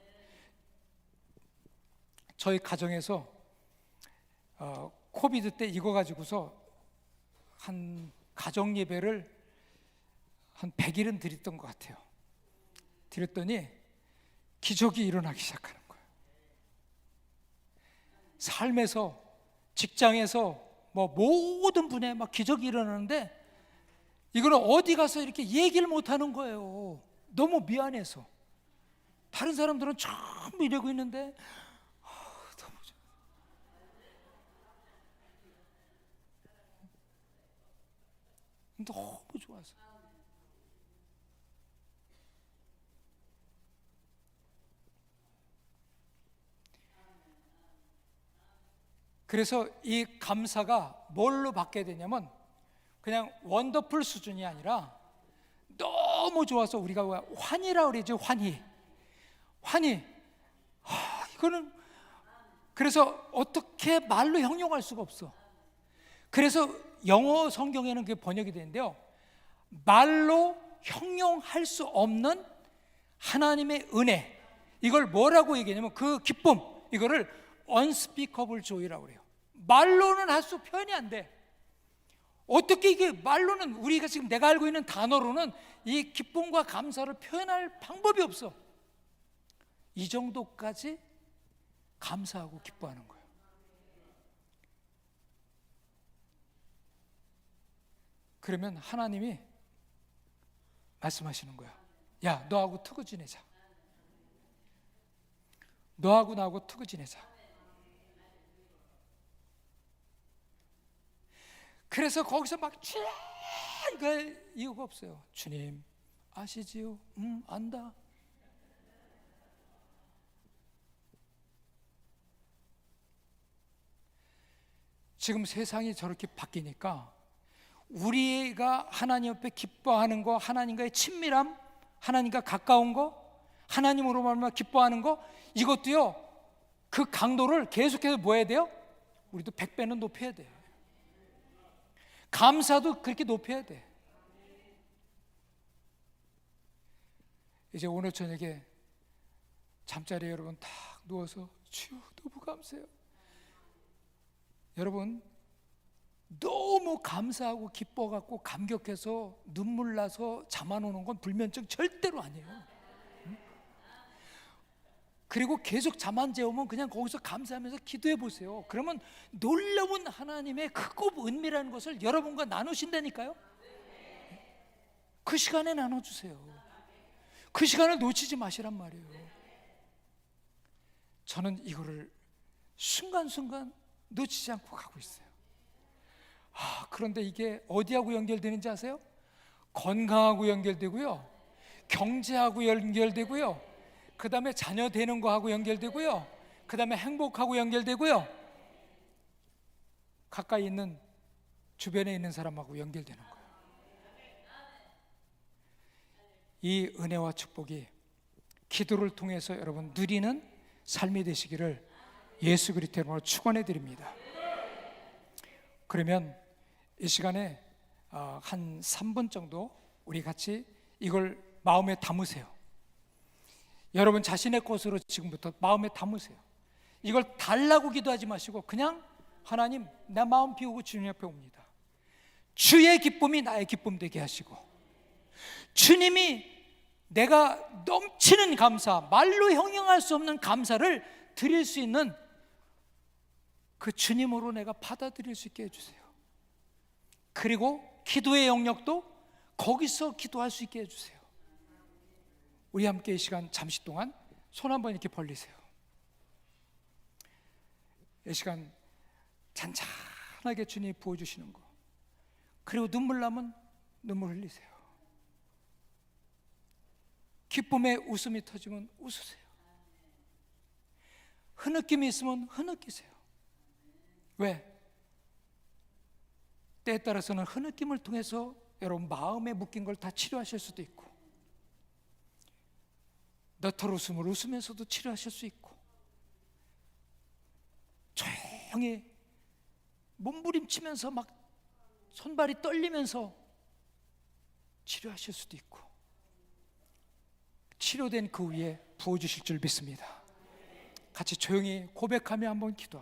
저희 가정에서 코비드 때 이거 가지고서 한 가정 예배를 한 100일은 드렸던 것 같아요. 드렸더니 기적이 일어나기 시작하는 거예요. 삶에서, 직장에서 뭐 모든 분야에 막 기적이 일어나는데 이거는 어디 가서 이렇게 얘기를 못 하는 거예요. 너무 미안해서. 다른 사람들은 전부 이러고 있는데 너무 좋아서. 그래서 이 감사가 뭘로 바뀌어야 되냐면 그냥 원더풀 수준이 아니라 너무 좋아서 우리가 환희라고 그러죠. 환희. 이거는 그래서 어떻게 말로 형용할 수가 없어. 그래서 영어 성경에는 그게 번역이 되는데요, 말로 형용할 수 없는 하나님의 은혜, 이걸 뭐라고 얘기하냐면 그 기쁨, 이거를 unspeakable joy라고 그래요. 말로는 할 수 표현이 안 돼. 어떻게 이게 말로는, 우리가 지금 내가 알고 있는 단어로는 이 기쁨과 감사를 표현할 방법이 없어. 이 정도까지 감사하고 기뻐하는 거예요. 그러면 하나님이 말씀하시는 거야. 야, 너하고 투구 지내자. 너하고 나하고 투구 지내자. 그래서 거기서 막 할 이유가 없어요. 주님 아시지요? 안다. 지금 세상이 저렇게 바뀌니까 우리가 하나님 옆에 기뻐하는 거, 하나님과의 친밀함, 하나님과 가까운 거, 하나님으로 말미암아 기뻐하는 거, 이것도요, 그 강도를 계속해서 뭐 해야 돼요? 우리도 100배는 높여야 돼. 감사도 그렇게 높여야 돼. 이제 오늘 저녁에 잠자리에 여러분 딱 누워서 주여 너무 감사해요. 여러분 너무 감사하고 기뻐갖고 감격해서 눈물 나서 잠 안 오는 건 불면증 절대로 아니에요. 그리고 계속 잠 안 재우면 그냥 거기서 감사하면서 기도해 보세요. 그러면 놀라운 하나님의 크고 은밀한 것을 여러분과 나누신다니까요. 그 시간에 나눠주세요. 그 시간을 놓치지 마시란 말이에요. 저는 이거를 순간순간 놓치지 않고 가고 있어요. 그런데 이게 어디하고 연결되는지 아세요? 건강하고 연결되고요, 경제하고 연결되고요, 그 다음에 자녀 되는 거하고 연결되고요, 그 다음에 행복하고 연결되고요, 가까이 있는 주변에 있는 사람하고 연결되는 거예요. 이 은혜와 축복이 기도를 통해서 여러분 누리는 삶이 되시기를 예수 그리스도의 이름으로 축원해 드립니다. 그러면 이 시간에 한 3분 정도 우리 같이 이걸 마음에 담으세요. 여러분 자신의 것으로 지금부터 마음에 담으세요. 이걸 달라고 기도하지 마시고 그냥 하나님, 내 마음 비우고 주님 앞에 옵니다. 주의 기쁨이 나의 기쁨 되게 하시고, 주님이 내가 넘치는 감사, 말로 형용할 수 없는 감사를 드릴 수 있는 그 주님으로 내가 받아들일 수 있게 해주세요. 그리고 기도의 영역도 거기서 기도할 수 있게 해주세요. 우리 함께 이 시간 잠시 동안 손 한번 이렇게 벌리세요. 이 시간 잔잔하게 주님이 부어주시는 거, 그리고 눈물 나면 눈물 흘리세요. 기쁨의 웃음이 터지면 웃으세요. 흐느낌이 있으면 흐느끼세요. 왜? 때에 따라서는 흐느낌을 통해서 여러분 마음에 묶인 걸 다 치료하실 수도 있고, 너털 웃음을 웃으면서도 치료하실 수 있고, 조용히 몸부림치면서 막 손발이 떨리면서 치료하실 수도 있고, 치료된 그 위에 부어주실 줄 믿습니다. 같이 조용히 고백하며 한번 기도합시다.